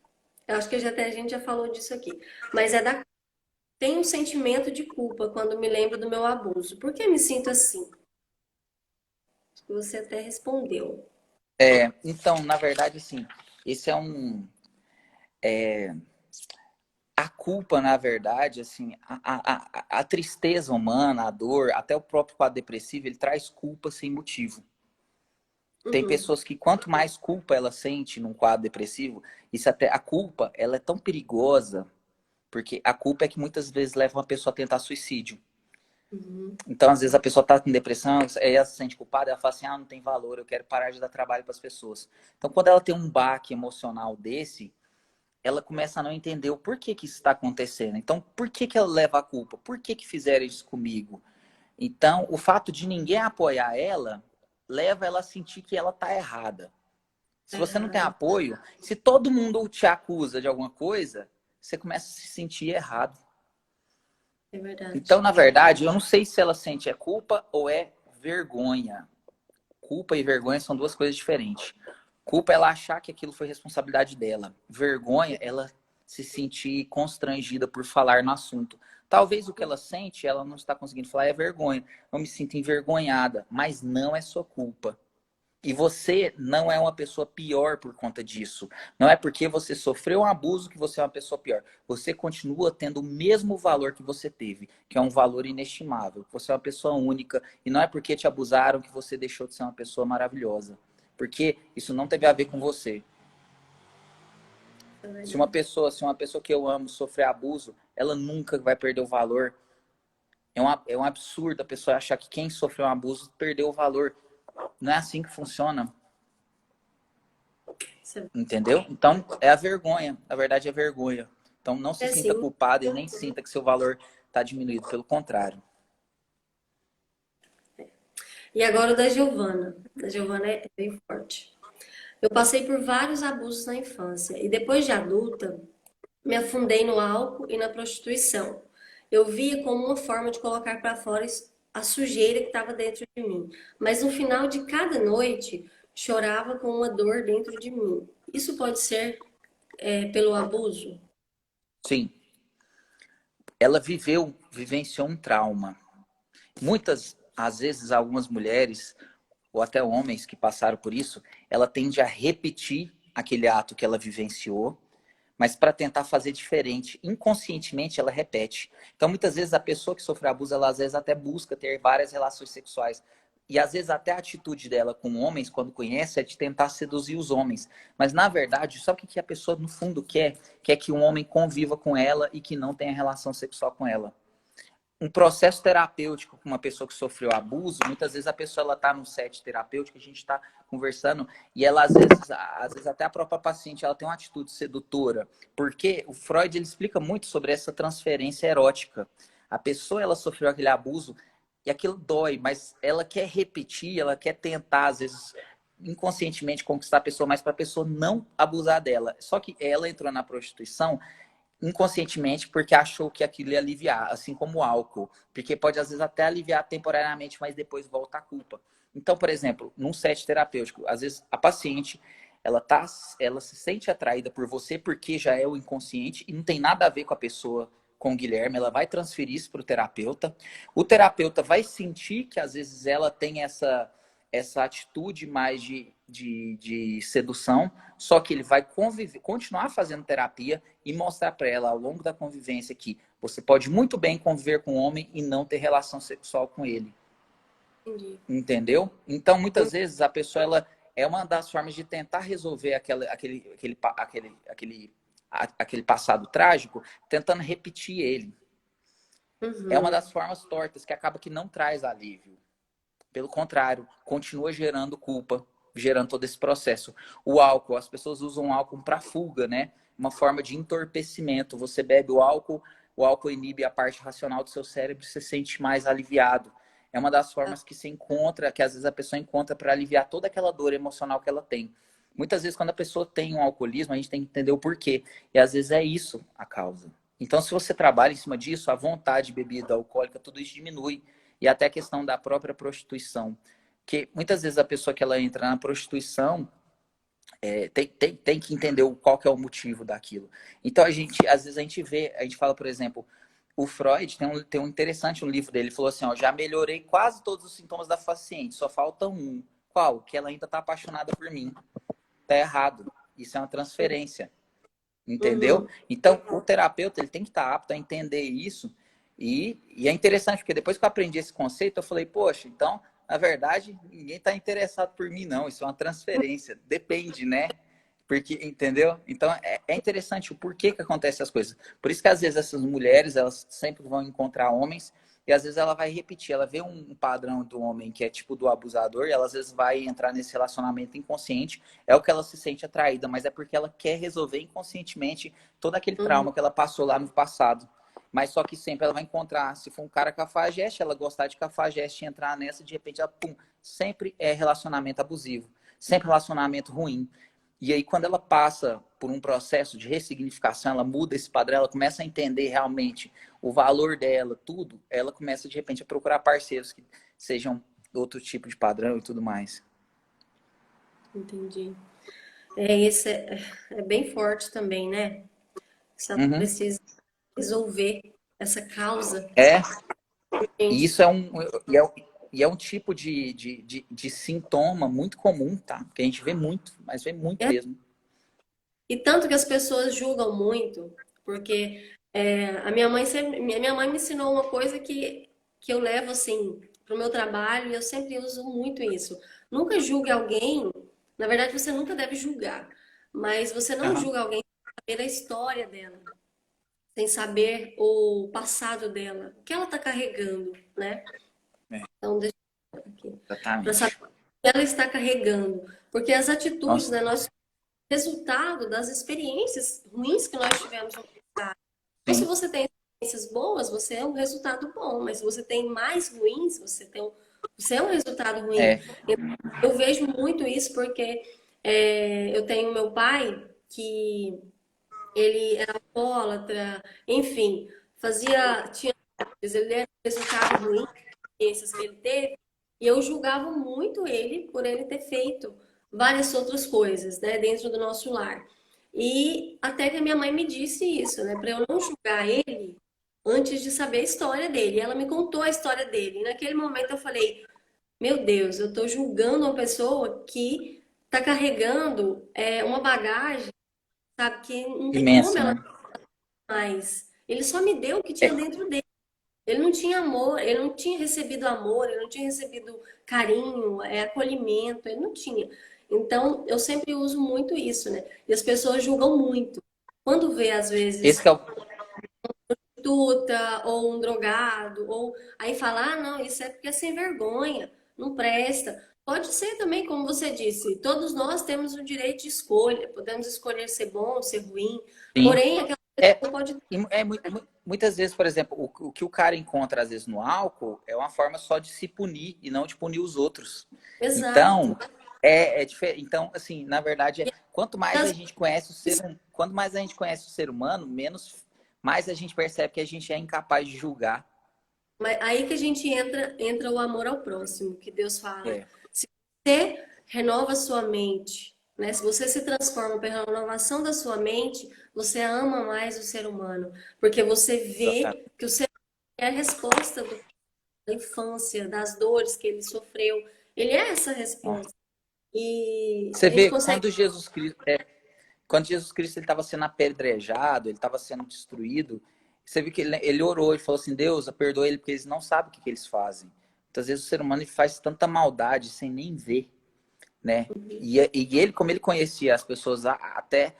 eu acho que até a gente já falou disso aqui, mas é da. Tenho um sentimento de culpa quando me lembro do meu abuso. Por que me sinto assim? Acho que você até respondeu. Então, na verdade, assim, esse é a culpa, na verdade, assim, a tristeza humana, a dor, até o próprio quadro depressivo, ele traz culpa sem motivo. Tem Uhum. pessoas que quanto mais culpa ela sente num quadro depressivo, isso até a culpa, ela é tão perigosa, porque a culpa é que muitas vezes leva uma pessoa a tentar suicídio. Uhum. Então, às vezes a pessoa está com depressão, aí ela se sente culpada, ela fala assim: "Ah, não tem valor, eu quero parar de dar trabalho para as pessoas". Então, quando ela tem um baque emocional desse, ela começa a não entender o porquê que isso está acontecendo. Então, por que que ela leva a culpa? Por que que fizeram isso comigo? Então, o fato de ninguém apoiar ela leva ela a sentir que ela está errada. Se você não tem Errado. apoio, se todo mundo te acusa de alguma coisa, você começa a se sentir errado. É Então, verdade. na verdade, eu não sei se ela sente é culpa ou é vergonha. Culpa e vergonha são duas coisas diferentes. Culpa é ela achar que aquilo foi responsabilidade dela. Vergonha, ela se sentir constrangida por falar no assunto. Talvez o que ela sente, ela não está conseguindo falar, é vergonha. Eu me sinto envergonhada, mas não é sua culpa. E você não é uma pessoa pior por conta disso. Não é porque você sofreu um abuso que você é uma pessoa pior. Você continua tendo o mesmo valor que você teve, que é um valor inestimável. Você é uma pessoa única. E não é porque te abusaram que você deixou de ser uma pessoa maravilhosa. Porque isso não teve a ver com você. É verdade. Se uma pessoa que eu amo sofrer abuso, ela nunca vai perder o valor. É um absurdo a pessoa achar que quem sofreu um abuso perdeu o valor. Não é assim que funciona. Isso Entendeu? Então, é a vergonha. Na verdade, é vergonha. Então, não se é sinta assim. culpado e nem sinta que seu valor está diminuído. Pelo contrário. E agora o da Giovana. Da Giovana é bem forte. Eu passei por vários abusos na infância e depois de adulta, me afundei no álcool e na prostituição. Eu via como uma forma de colocar para fora a sujeira que estava dentro de mim. Mas no final de cada noite, chorava com uma dor dentro de mim. Isso pode ser pelo abuso? Sim, ela vivenciou um trauma. Muitas, às vezes, algumas mulheres, ou até homens que passaram por isso, ela tende a repetir aquele ato que ela vivenciou, mas para tentar fazer diferente. Inconscientemente, ela repete. Então, muitas vezes, a pessoa que sofre abuso, ela às vezes até busca ter várias relações sexuais. E às vezes até a atitude dela com homens, quando conhece, é de tentar seduzir os homens. Mas, na verdade, sabe o que a pessoa, no fundo, quer? Quer que um homem conviva com ela e que não tenha relação sexual com ela. Um processo terapêutico com uma pessoa que sofreu abuso, muitas vezes a pessoa ela está num set terapêutico, a gente está conversando e ela às vezes até a própria paciente ela tem uma atitude sedutora, porque o Freud ele explica muito sobre essa transferência erótica. A pessoa ela sofreu aquele abuso e aquilo dói, mas ela quer repetir, ela quer tentar às vezes inconscientemente conquistar a pessoa, mas para a pessoa não abusar dela. Só que ela entrou na prostituição inconscientemente porque achou que aquilo ia aliviar, assim como o álcool, porque pode às vezes até aliviar temporariamente, mas depois volta a culpa. Então, por exemplo, num set terapêutico, às vezes a paciente ela se sente atraída por você porque já é o inconsciente e não tem nada a ver com a pessoa, com o Guilherme, ela vai transferir isso para o terapeuta. O terapeuta vai sentir que às vezes ela tem essa atitude mais de sedução, só que ele vai continuar fazendo terapia e mostrar para ela ao longo da convivência que você pode muito bem conviver com um homem e não ter relação sexual com ele. Entendi. Entendeu? Então, muitas vezes, a pessoa ela é uma das formas de tentar resolver aquele passado trágico, tentando repetir ele. É uma Uhum. das formas tortas que acaba que não traz alívio. Pelo contrário, continua gerando culpa, gerando todo esse processo. O álcool, as pessoas usam o álcool para fuga, né? Uma forma de entorpecimento. Você bebe o álcool inibe a parte racional do seu cérebro e você se sente mais aliviado. É uma das formas que se encontra, que às vezes a pessoa encontra para aliviar toda aquela dor emocional que ela tem. Muitas vezes, quando a pessoa tem um alcoolismo, a gente tem que entender o porquê. E às vezes é isso a causa. Então, se você trabalha em cima disso, a vontade de bebida alcoólica, tudo isso diminui. E até a questão da própria prostituição. Que muitas vezes a pessoa que ela entra na prostituição tem que entender qual que é o motivo daquilo. Então, às vezes a gente fala, por exemplo, o Freud tem um interessante no livro dele, ele falou assim, ó, já melhorei quase todos os sintomas da paciente, só falta um. Qual? Que ela ainda está apaixonada por mim. Tá errado. Isso é uma transferência. Entendeu? Uhum. Então, o terapeuta ele tem que estar apto a entender isso. E é interessante, porque depois que eu aprendi esse conceito, eu falei, poxa, então, na verdade, ninguém está interessado por mim, não. Isso é uma transferência. Depende, né? Porque, entendeu? Então, é interessante o porquê que acontecem as coisas. Por isso que, às vezes, essas mulheres, elas sempre vão encontrar homens e, às vezes, ela vai repetir. Ela vê um padrão do homem que é tipo do abusador e ela, às vezes, vai entrar nesse relacionamento inconsciente. É o que ela se sente atraída, mas é porque ela quer resolver inconscientemente todo aquele Uhum. trauma que ela passou lá no passado. Mas só que sempre ela vai encontrar, se for um cara cafajeste, ela gostar de cafajeste e entrar nessa, de repente ela, pum, sempre é relacionamento abusivo, sempre relacionamento ruim. E aí, quando ela passa por um processo de ressignificação, ela muda esse padrão, ela começa a entender realmente o valor dela, tudo, ela começa de repente a procurar parceiros que sejam outro tipo de padrão e tudo mais. Entendi. Esse é bem forte também, né? Você Uhum. precisa resolver essa causa. É, e Gente, isso é um. E é um tipo de sintoma muito comum, tá? Que a gente vê muito, mas vê muito mesmo. E tanto que as pessoas julgam muito, porque a minha mãe me ensinou uma coisa que eu levo assim pro meu trabalho e eu sempre uso muito isso. Nunca julgue alguém, na verdade você nunca deve julgar, mas você não Aham. julga alguém sem saber a história dela, sem saber o passado dela, o que ela está carregando, né? É, Então, deixa eu ver aqui, para saber exatamente. o que ela está carregando, porque as atitudes, Nossa, né, nós resultado das experiências ruins que nós tivemos no passado. Então, se sim. você tem experiências boas, você é um resultado bom, mas se você tem mais ruins, você é um resultado ruim. É, Eu vejo muito isso porque eu tenho meu pai que ele era alcoólatra, enfim, ele era um resultado ruim, experiências que ele teve, e eu julgava muito ele por ele ter feito várias outras coisas, né, dentro do nosso lar. E até que a minha mãe me disse isso, né, para eu não julgar ele antes de saber a história dele. E ela me contou a história dele. E naquele momento eu falei: meu Deus, eu estou julgando uma pessoa que está carregando uma bagagem, sabe, que não tem como imensa, ela né? mais. Ele só me deu o que É, tinha dentro dele. Ele não tinha amor, ele não tinha recebido amor, ele não tinha recebido carinho, acolhimento, ele não tinha. Então, eu sempre uso muito isso, né? E as pessoas julgam muito. Quando vê, às esse vezes, que é o. prostituta ou um drogado, ou aí fala, ah, não, isso é porque é sem vergonha, não presta. Pode ser também, como você disse, todos nós temos o direito de escolha, podemos escolher ser bom, ser ruim, Sim. porém, aquela É, pessoa pode. muitas vezes, por exemplo, o que o cara encontra às vezes no álcool é uma forma só de se punir e não de punir os outros. Exato. Então, é diferente. Então, assim, na verdade, quanto mais a Às gente conhece quanto mais a gente conhece o ser humano, menos mais a gente percebe que a gente é incapaz de julgar. Mas aí que a gente entra o amor ao próximo, que Deus fala. É, Se você renova a sua mente, né? Se você se transforma pela renovação da sua mente, você ama mais o ser humano, porque você vê exatamente. que o ser humano é a resposta da infância, das dores que ele sofreu. Ele é essa resposta. E Você a gente vê consegue. quando Jesus Cristo ele estava sendo apedrejado, ele estava sendo destruído, você vê que ele orou e falou assim: Deus, perdoa ele porque eles não sabem o que eles fazem. Muitas vezes o ser humano ele faz tanta maldade sem nem ver, né? E ele, como ele conhecia as pessoas até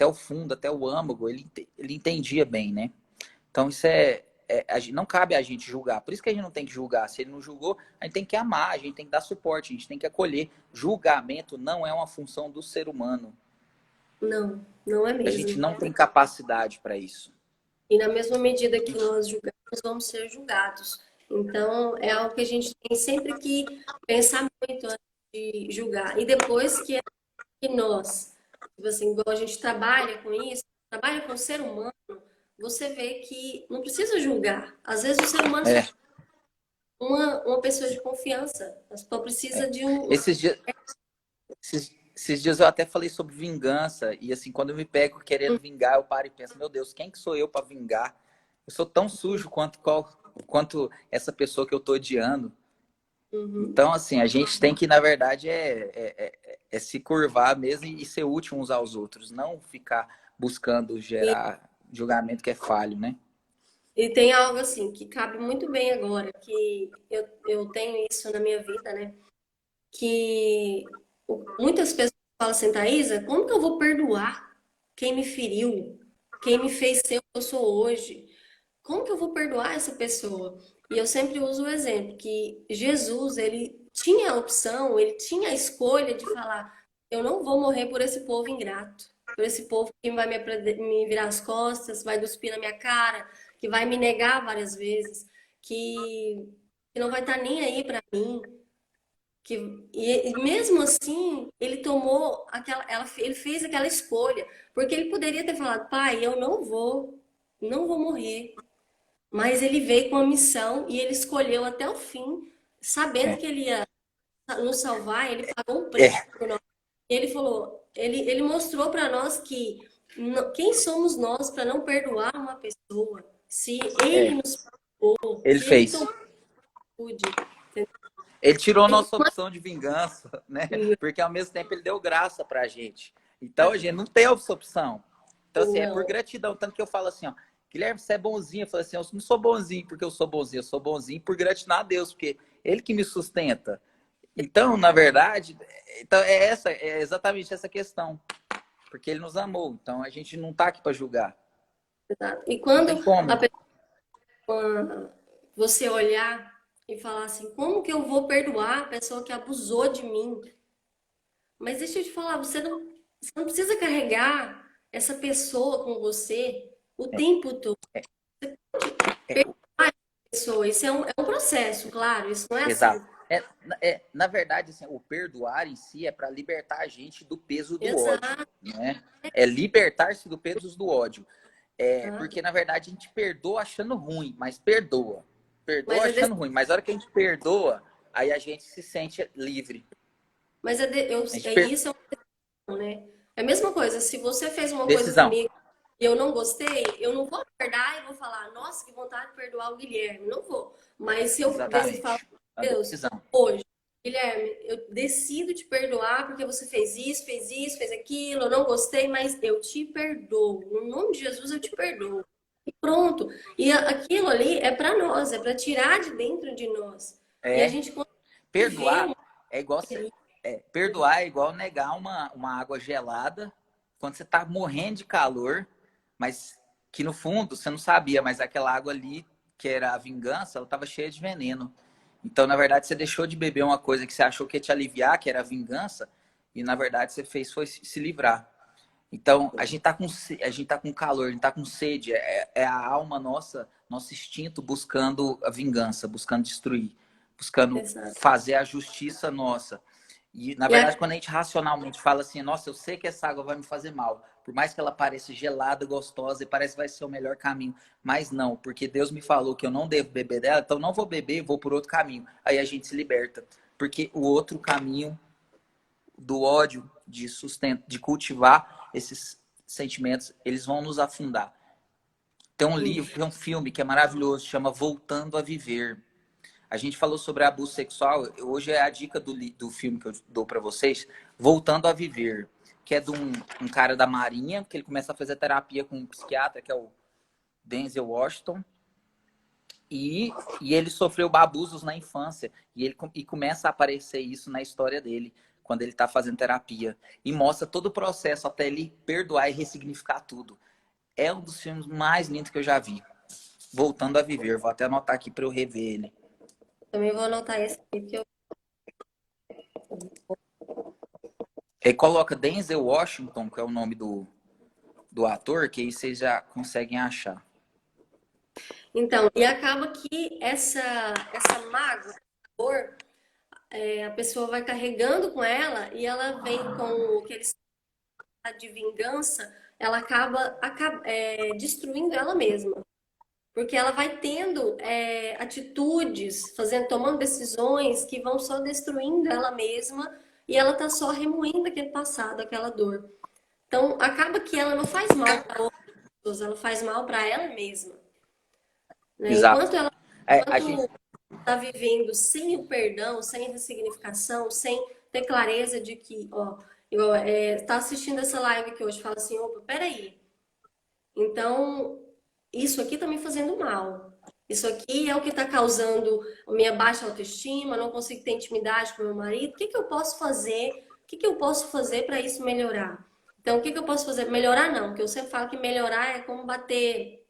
o fundo, até o âmago, ele entendia bem, né? Então isso não cabe a gente julgar. Por isso que a gente não tem que julgar. Se ele não julgou, a gente tem que amar, a gente tem que dar suporte, a gente tem que acolher. Julgamento não é uma função do ser humano. Não, não é A gente mesmo. não tem capacidade para isso. E na mesma medida que nós julgamos, vamos ser julgados. Então, é algo que a gente tem sempre que pensar muito antes de julgar. E depois que nós, tipo assim, igual a gente trabalha com isso, trabalha com o ser humano, você vê que não precisa julgar. Às vezes o ser humano só É, precisa de uma pessoa de confiança, só precisa é. de um. Esses dias, esses dias eu até falei sobre vingança. E assim, quando eu me pego querendo vingar, eu paro e penso: meu Deus, quem que sou eu para vingar? Eu sou tão sujo quanto essa pessoa que eu tô odiando. Uhum. Então, assim, a gente tem que, na verdade, é se curvar mesmo e ser útil uns aos outros, não ficar buscando gerar julgamento que é falho, né? E tem algo assim que cabe muito bem agora, que eu tenho isso na minha vida, né? Que muitas pessoas falam assim, Thaisa, como que eu vou perdoar quem me feriu, quem me fez ser o que eu sou hoje? Como que eu vou perdoar essa pessoa? E eu sempre uso o exemplo que Jesus, ele tinha a opção, ele tinha a escolha de falar, eu não vou morrer por esse povo ingrato, por esse povo que vai me virar as costas, vai cuspir na minha cara, que vai me negar várias vezes, que não vai estar nem aí para mim, que e mesmo assim ele tomou ele fez aquela escolha, porque ele poderia ter falado, pai, eu não vou morrer, mas ele veio com a missão e ele escolheu até o fim, sabendo É, que ele ia nos salvar, ele pagou um preço é, por nós. Ele falou, ele mostrou para nós que quem somos nós para não perdoar uma pessoa, se ele é. nos perdoou, Ele se ele fez. tomou atitude, Ele tirou E nossa opção de vingança, né? quando Porque ao mesmo tempo ele deu graça pra gente. Então a gente não tem essa opção. Então, assim, é por não, gratidão. Tanto que eu falo assim, ó, Guilherme, você é bonzinho. Eu falo assim, eu não sou bonzinho porque eu sou bonzinho por gratidão a Deus, porque Ele que me sustenta. Então, na verdade, então é exatamente essa questão. Porque Ele nos amou. Então a gente não tá aqui para julgar. exato. E Não quando tem a como. pessoa, você olhar e falar assim, como que eu vou perdoar a pessoa que abusou de mim? Mas deixa eu te falar, você não precisa carregar essa pessoa com você o É, tempo todo. é, Pessoa. Isso é um processo, claro. Isso não é assim. exato. Na verdade, assim, o perdoar em si é para libertar a gente do peso do ódio, Exato. né? É libertar-se do peso do ódio. É, porque, na verdade, a gente perdoa achando ruim, mas perdoa. Perdoa Mas é, achando ruim. Mas na hora que a gente perdoa, aí a gente se sente livre. mas A gente isso é um, né? É a mesma coisa. Se você fez uma coisa Decisão. comigo e eu não gostei, eu não vou acordar e vou falar, nossa, que vontade de perdoar o Guilherme. Não vou. Mas se eu decido falar, Exatamente. A Deus, decisão. hoje, Guilherme, eu decido te perdoar porque você fez isso, fez aquilo, eu não gostei, mas eu te perdoo. No nome de Jesus, eu te perdoo. E pronto. E aquilo ali é para nós, é para tirar de dentro de nós. E a É. gente consegue ver Perdoar uma é igual perdoar é igual negar uma água gelada quando você tá morrendo de calor, mas que no fundo você não sabia, mas aquela água ali, que era a vingança, ela estava cheia de veneno. Então, na verdade, você deixou de beber uma coisa que você achou que ia te aliviar, que era a vingança, e na verdade você fez foi se livrar. Então, a gente tá com calor, a gente tá com sede, é a alma nossa, nosso instinto buscando a vingança, buscando destruir, buscando essa. fazer a justiça nossa. E, na E verdade, quando a gente racionalmente fala assim, nossa, eu sei que essa água vai me fazer mal, por mais que ela pareça gelada, gostosa e parece que vai ser o melhor caminho, mas não, porque Deus me falou que eu não devo beber dela, então não vou beber, vou por outro caminho. Aí a gente se liberta, porque o outro caminho do ódio, de sustento, de cultivar esses sentimentos, eles vão nos afundar. Tem um livro, tem um filme que é maravilhoso, chama Voltando a Viver. A gente falou sobre abuso sexual, hoje é a dica do filme que eu dou para vocês, Voltando a Viver, que é de um cara da Marinha, que ele começa a fazer terapia com um psiquiatra, que é o Denzel Washington, e ele sofreu abusos na infância e começa a aparecer isso na história dele quando ele está fazendo terapia e mostra todo o processo até ele perdoar e ressignificar tudo. É um dos filmes mais lindos que eu já vi. Voltando a Viver, vou até anotar aqui para eu rever ele. também vou anotar esse aqui, que eu Ele coloca Denzel Washington, que é o nome do ator, que aí vocês já conseguem achar. então, e acaba que essa mágoa, dor, a pessoa vai carregando com ela e ela vem com aquele estado de vingança, ela acaba destruindo ela mesma. Porque ela vai tendo atitudes, tomando decisões que vão só destruindo ela mesma e ela tá só remoendo aquele passado, aquela dor. Então, acaba que ela não faz mal para outras pessoas, ela faz mal para ela mesma, né? Exato. A gente. Enquanto está vivendo sem o perdão, sem a ressignificação, sem ter clareza de que, ó, tá assistindo essa live aqui hoje, fala assim, opa, peraí, então isso aqui tá me fazendo mal. Isso aqui é o que está causando a minha baixa autoestima, não consigo ter intimidade com meu marido. O que que eu posso fazer? O que que eu posso fazer para isso melhorar? Então, o que que eu posso fazer? Melhorar não, porque eu sempre falo que melhorar é como bater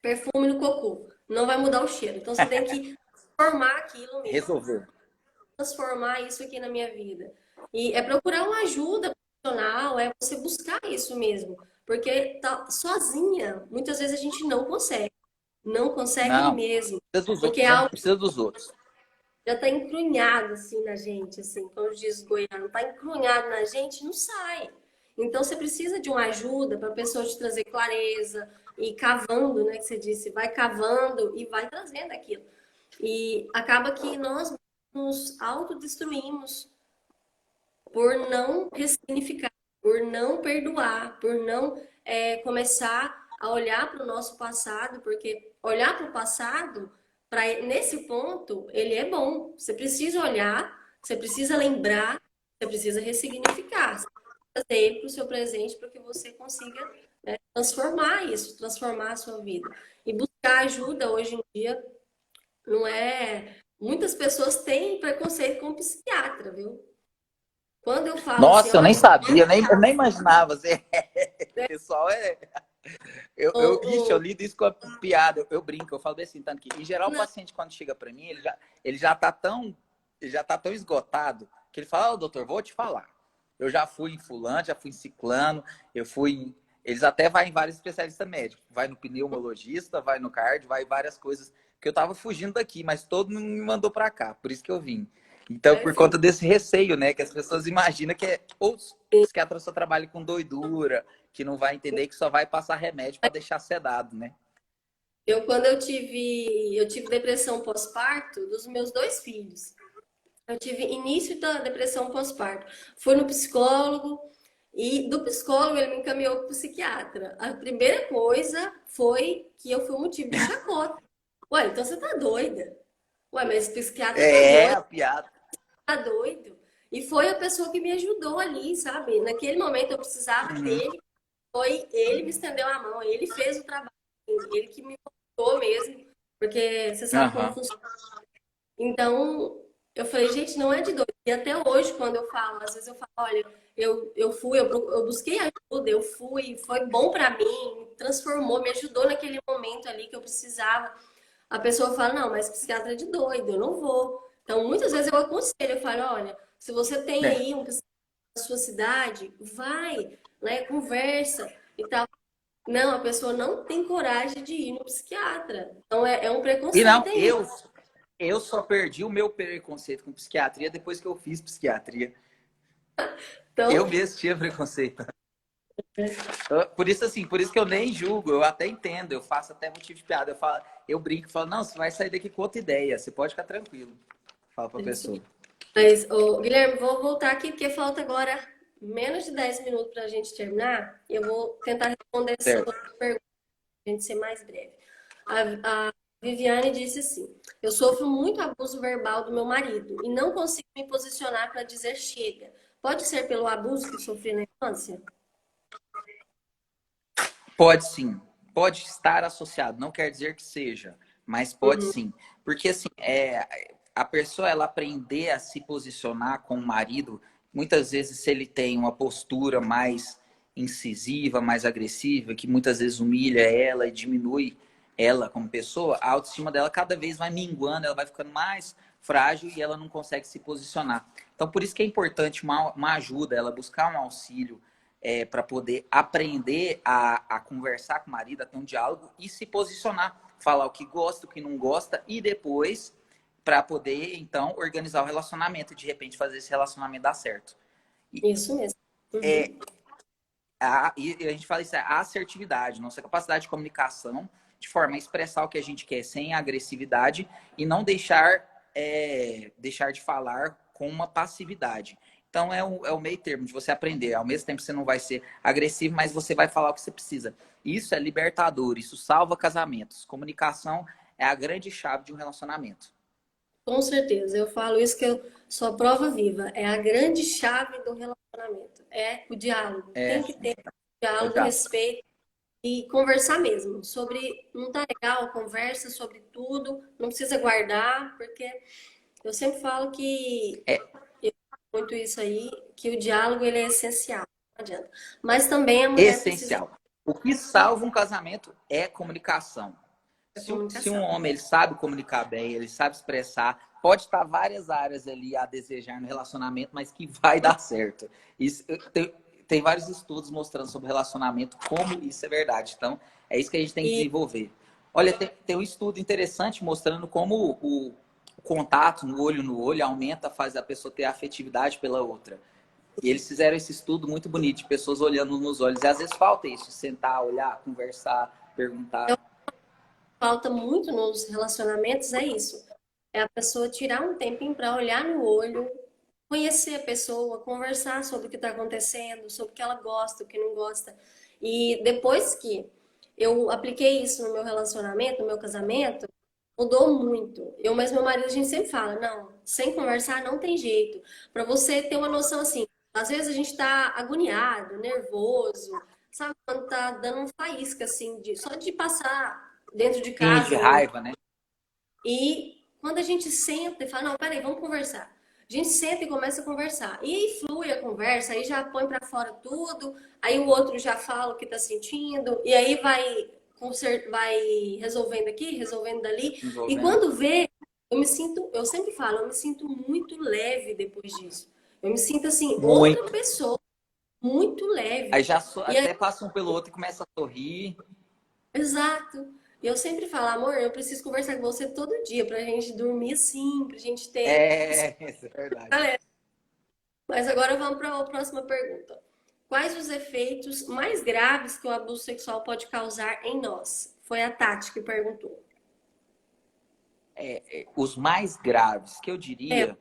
perfume no cocô. Não vai mudar o cheiro. Então, você tem que formar aquilo mesmo, Resolver. transformar isso aqui na minha vida. E é procurar uma ajuda profissional, é você buscar isso mesmo. Porque tá sozinha, muitas vezes a gente não consegue. Não consegue Não. mesmo. Precisa dos Porque é outros. A gente algo precisa dos outros. que já está encrunhado assim na gente, assim, como diz o goiano, está encrunhado na gente, não sai. Então você precisa de uma ajuda para a pessoa te trazer clareza e cavando, né, que você disse, vai cavando e vai trazendo aquilo. E acaba que nós nos autodestruímos por não ressignificar, por não perdoar, por não começar a olhar para o nosso passado, porque olhar para o passado Nesse ponto, ele é bom. Você precisa olhar, você precisa lembrar, você precisa ressignificar. Você precisa trazer para o seu presente para que você consiga, né, transformar isso, transformar a sua vida. E buscar ajuda hoje em dia não é. Muitas pessoas têm preconceito com o psiquiatra, viu? Quando eu falo assim, Nossa, eu nem olha, sabia, eu nem imaginava. Assim. O pessoal é. Ixi, eu o, lido isso com a piada, eu brinco, eu falo bem assim, tanto que, em geral, o não, paciente, quando chega para mim, ele já tá tão esgotado, que ele fala, doutor, vou te falar. Eu já fui em fulano, já fui em ciclano, eles até vão em vários especialistas médicos, vai no pneumologista, vai no cardio, vai em várias coisas, que eu tava fugindo daqui, mas todo mundo me mandou para cá, por isso que eu vim. Então, por assim, conta desse receio, né, que as pessoas imaginam que ou psiquiatra só trabalha com doidura, que não vai entender que só vai passar remédio para deixar sedado, né? quando eu tive depressão pós-parto dos meus dois filhos. Eu tive início da depressão pós-parto. Fui no psicólogo e do psicólogo ele me encaminhou para o psiquiatra. A primeira coisa foi que eu fui um motivo de chacota. Ué, então você tá doida? Ué, mas o psiquiatra tá É, doido, a piada. tá doido. E foi a pessoa que me ajudou ali, sabe? Naquele momento eu precisava Uhum. dele, foi ele me estendeu a mão, ele fez o trabalho, ele que me contou mesmo, porque você sabe como Aham. funciona. Então, eu falei, gente, não é de doido. E até hoje, quando eu falo, às vezes eu falo, olha, eu busquei ajuda, eu fui, foi bom pra mim, me transformou, me ajudou naquele momento ali que eu precisava. A pessoa fala, não, mas psiquiatra é de doido, eu não vou. Então, muitas vezes eu aconselho, eu falo, olha, se você tem É. aí um psiquiatra na sua cidade, vai, né, conversa e tal. Não, a pessoa não tem coragem de ir no psiquiatra. Então, é um E preconceito não, aí. eu só perdi o meu preconceito com psiquiatria depois que eu fiz psiquiatria. Eu Então, mesmo tinha preconceito. Por isso, assim, por isso que eu nem julgo, eu até entendo, eu faço até motivo de piada. Eu brinco e falo, não, você vai sair daqui com outra ideia, você pode ficar tranquilo. Fala pra é isso. pessoa. Mas, ô, Guilherme, vou voltar aqui porque falta agora menos de 10 minutos para a gente terminar. E eu vou tentar responder essa Certo. outra pergunta, para a gente ser mais breve. A Viviane disse assim: eu sofro muito abuso verbal do meu marido e não consigo me posicionar para dizer chega. Pode ser pelo abuso que sofri na infância? Pode sim, pode estar associado, não quer dizer que seja, mas pode Uhum. sim. Porque assim, a pessoa ela aprender a se posicionar com o marido, muitas vezes se ele tem uma postura mais incisiva, mais agressiva, que muitas vezes humilha ela e diminui ela como pessoa, a autoestima dela cada vez vai minguando, ela vai ficando mais frágil e ela não consegue se posicionar. Então, por isso que é importante uma ajuda, ela buscar um auxílio para poder aprender a conversar com o marido, a ter um diálogo e se posicionar, falar o que gosta, o que não gosta e depois para poder então organizar o relacionamento e de repente fazer esse relacionamento dar certo. E, Isso mesmo. é, Uhum. e a gente fala isso, é a assertividade, nossa capacidade de comunicação, de forma a expressar o que a gente quer sem agressividade e não deixar de falar com uma passividade. Então é o meio termo de você aprender. Ao mesmo tempo você não vai ser agressivo, mas você vai falar o que você precisa. Isso é libertador, isso salva casamentos. Comunicação é a grande chave de um relacionamento. Com certeza, eu falo isso que eu sou a prova viva. É a grande chave do relacionamento. É o diálogo. É, Tem que ter eu diálogo, já. respeito e conversar mesmo. Sobre. Não tá legal, conversa sobre tudo. Não precisa guardar, porque eu sempre falo que. É Eu falo muito isso aí, que o diálogo ele é essencial. Não adianta. Mas também a mulher precisa essencial. O que salva um casamento é comunicação. da Se um comunicação. homem ele sabe comunicar bem, ele sabe expressar, pode estar várias áreas ali a desejar no relacionamento, mas que vai dar certo. Isso, tem vários estudos mostrando sobre relacionamento, como isso é verdade. Então, é isso que a gente tem que E desenvolver. Olha, tem um estudo interessante mostrando como o contato no olho aumenta, faz a pessoa ter afetividade pela outra. E eles fizeram esse estudo muito bonito, de pessoas olhando nos olhos. E às vezes falta isso, sentar, olhar, conversar, perguntar. falta muito nos relacionamentos é isso. É a pessoa tirar um tempinho para olhar no olho, conhecer a pessoa, conversar sobre o que está acontecendo, sobre o que ela gosta, o que não gosta. E depois que eu apliquei isso no meu relacionamento, no meu casamento, Mudou muito. Eu, mas meu marido, a gente sempre fala, não, sem conversar não tem jeito. Para você ter uma noção assim, às vezes a gente tá agoniado, nervoso, sabe? Quando tá dando um faísca assim, só de passar dentro de Sim, de casa ou raiva, né? e quando a gente senta e fala, não, peraí, vamos conversar. A gente senta e começa a conversar. E aí flui a conversa, aí já põe pra fora tudo, aí o outro já fala o que tá sentindo, e aí vai resolvendo aqui, resolvendo dali. E Envolvendo. quando vê, eu sempre falo, eu me sinto muito leve depois disso. Eu me sinto assim, outra Muito. pessoa, muito Aí leve. já E aí, até passa um pelo outro e começa a sorrir. exato. E eu sempre falo, amor, eu preciso conversar com você todo dia pra gente dormir assim, pra gente ter. É, isso é verdade. Mas agora vamos para a próxima pergunta. Quais os efeitos mais graves que o abuso sexual pode causar em nós? Foi a Tati que perguntou. Os mais graves, que eu É, diria,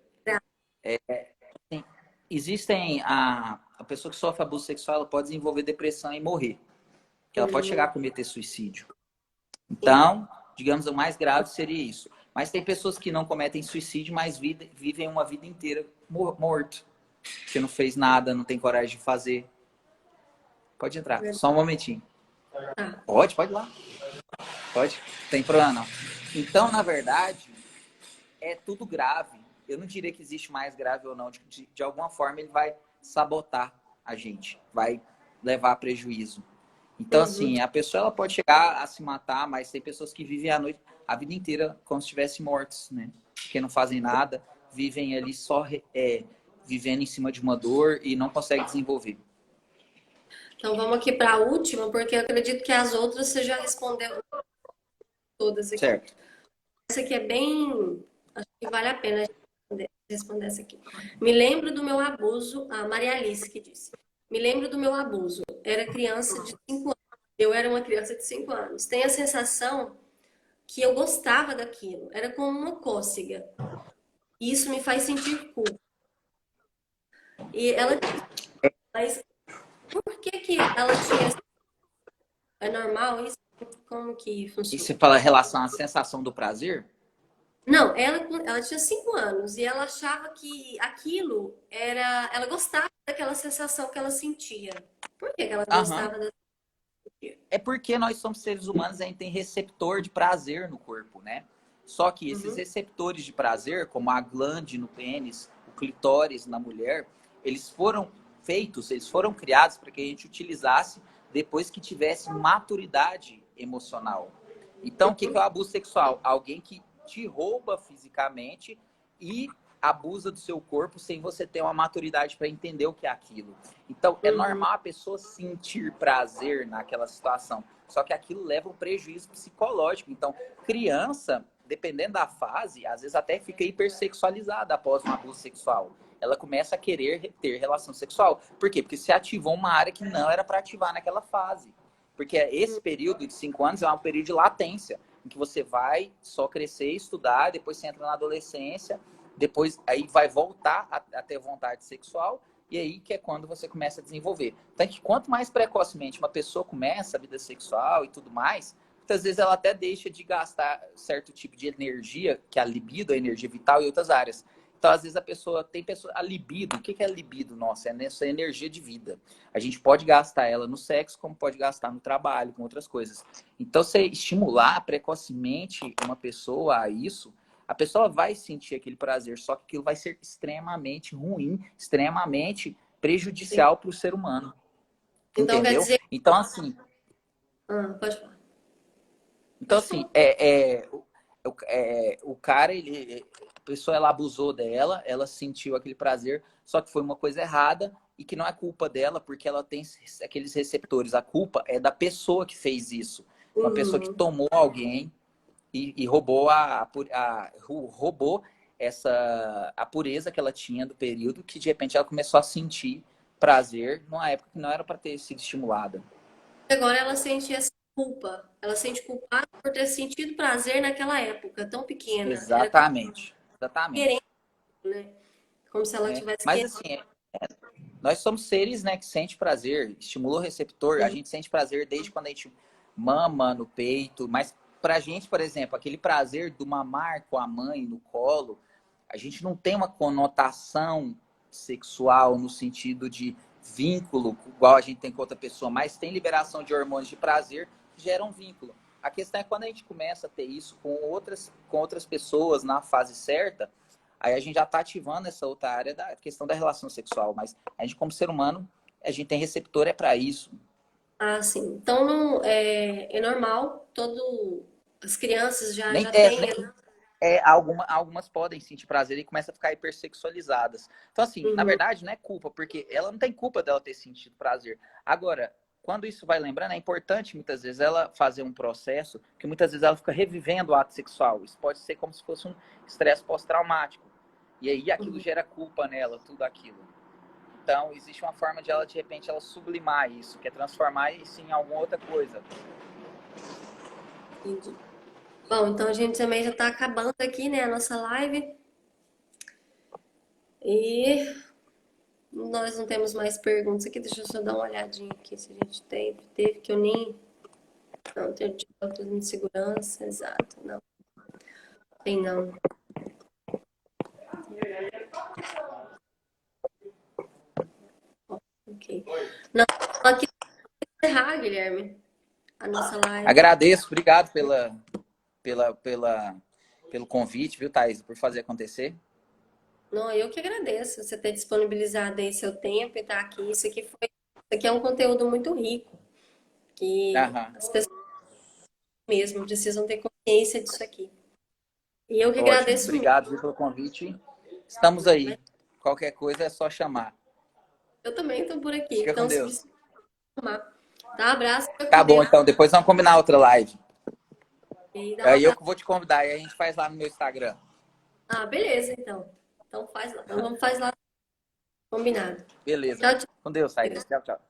assim, existem a pessoa que sofre abuso sexual, ela pode desenvolver depressão e morrer, que ela pode chegar a cometer suicídio. sim, Então, digamos, o mais grave seria isso. Mas tem pessoas que não cometem suicídio, mas vivem uma vida inteira morto, que não fez nada, não tem coragem de fazer. Pode entrar, só um momentinho. tá. Pode ir lá. Pode, não tem problema não. Então, na verdade, é tudo grave. Eu não diria que existe mais grave ou não. De alguma forma, ele vai sabotar a gente, vai levar a prejuízo. Então, Uhum. assim, a pessoa ela pode chegar a se matar, mas tem pessoas que vivem a noite, a vida inteira como se estivessem mortos, né? Que não fazem nada, vivem ali só vivendo em cima de uma dor e não conseguem desenvolver. Então vamos aqui para a última, porque eu acredito que as outras você já respondeu todas aqui. Certo. Essa aqui é bem. Acho que vale a pena responder essa aqui. Me lembro do meu abuso, a Maria Alice que disse. Me lembro do meu abuso. Era criança de 5 anos. Eu era uma criança de 5 anos. Tenho a sensação que eu gostava daquilo. Era como uma cócega. E isso me faz sentir culpa. E ela disse, mas por que que ela tinha. É normal isso? Como que E funciona? você fala em relação à sensação do prazer? Não, ela tinha 5 anos e ela achava que aquilo era. Ela gostava daquela sensação que ela sentia. Por que que ela Aham. gostava da sentia? É porque nós somos seres humanos, a gente tem receptor de prazer no corpo, né? Só que esses Uhum. receptores de prazer, como a glande no pênis, o clitóris na mulher, eles foram feitos, eles foram criados para que a gente utilizasse depois que tivesse maturidade emocional. Então, o que é o abuso sexual? Alguém que te rouba fisicamente e abusa do seu corpo sem você ter uma maturidade para entender o que é aquilo. Então, é Uhum. normal a pessoa sentir prazer naquela situação. Só que aquilo leva um prejuízo psicológico. Então, criança, dependendo da fase, às vezes até fica hipersexualizada após um abuso sexual. Ela começa a querer ter relação sexual. Por quê? Porque se ativou uma área que não era para ativar naquela fase. Porque esse período de 5 anos é um período de latência, em que você vai só crescer, estudar, depois você entra na adolescência, depois aí vai voltar a ter vontade sexual, e aí que é quando você começa a desenvolver. Então, que quanto mais precocemente uma pessoa começa a vida sexual e tudo mais, muitas vezes ela até deixa de gastar certo tipo de energia, que é a libido, a energia vital, em outras áreas. Então, às vezes a pessoa tem a libido. O que é a libido? Nossa, é nessa energia de vida. A gente pode gastar ela no sexo, como pode gastar no trabalho, com outras coisas. Então, você estimular precocemente uma pessoa a isso, a pessoa vai sentir aquele prazer, só que aquilo vai ser extremamente ruim, extremamente Sim. prejudicial para o ser humano. Então quer Entendeu? dizer. Então, assim, Pode falar. então, Pode assim, falar. o cara, a pessoa ela abusou dela, ela sentiu aquele prazer, só que foi uma coisa errada e que não é culpa dela, porque ela tem aqueles receptores. A culpa é da pessoa que fez isso. Uma pessoa que Uhum. tomou alguém e roubou roubou a pureza que ela tinha do período, que de repente ela começou a sentir prazer numa época que não era para ter sido estimulada. Agora ela sente essa culpa. Ela sente culpada por ter sentido prazer naquela época tão pequena. Era como Exatamente. Exatamente. querendo, né? Como se ela tivesse Mas querendo. assim, nós somos seres, né, que sente prazer, estimula o receptor, a gente sente prazer desde quando a gente mama no peito, mas pra gente, por exemplo, aquele prazer do mamar com a mãe no colo, a gente não tem uma conotação sexual no sentido de vínculo, igual a gente tem com outra pessoa, mas tem liberação de hormônios de prazer que geram vínculo. A questão é quando a gente começa a ter isso com outras pessoas na fase certa, aí a gente já está ativando essa outra área da questão da relação sexual. Mas a gente, como ser humano, a gente tem receptor, é para isso. Ah, sim. Então não é normal, as crianças Nem, já é, têm. algumas podem sentir prazer e começam a ficar hipersexualizadas. Então, assim, na Uhum, verdade, não é culpa, porque ela não tem culpa dela ter sentido prazer. Agora, quando isso vai lembrando, é importante muitas vezes ela fazer um processo que muitas vezes ela fica revivendo o ato sexual. Isso pode ser como se fosse um estresse pós-traumático. E aí aquilo uhum, gera culpa nela, tudo aquilo. Então, existe uma forma de ela, de repente, ela sublimar isso, que é transformar isso em alguma outra coisa. entendi. Bom, então a gente também já está acabando aqui, né, a nossa live. E nós não temos mais perguntas aqui. Deixa eu só dar uma olhadinha aqui se a gente teve que eu nem. Não, tem outras de segurança, exato. Não, tem não. Ok. Não, aqui encerrar, Guilherme, a nossa live. Agradeço, obrigado pela, pela, pelo convite, viu, Thaís, por fazer acontecer. Não, eu que agradeço você ter disponibilizado aí seu tempo e estar aqui. Isso aqui é um conteúdo muito rico, que Aham. as pessoas mesmo precisam ter consciência disso aqui. E eu que Ótimo, agradeço muito. obrigado, viu, pelo convite. Estamos aí. Qualquer coisa é só chamar. Eu também estou por aqui, Fica com então se Deus. precisar chamar, tá? Abraço, fica com Tá bom, Deus então. Depois vamos combinar outra live. e dá um Aí eu abraço. que vou te convidar e a gente faz lá no meu Instagram. Ah, beleza, então. Então faz lá. Então vamos faz lá, combinado. Beleza. Tchau, tchau. Com Deus, Thaís. Tchau, tchau.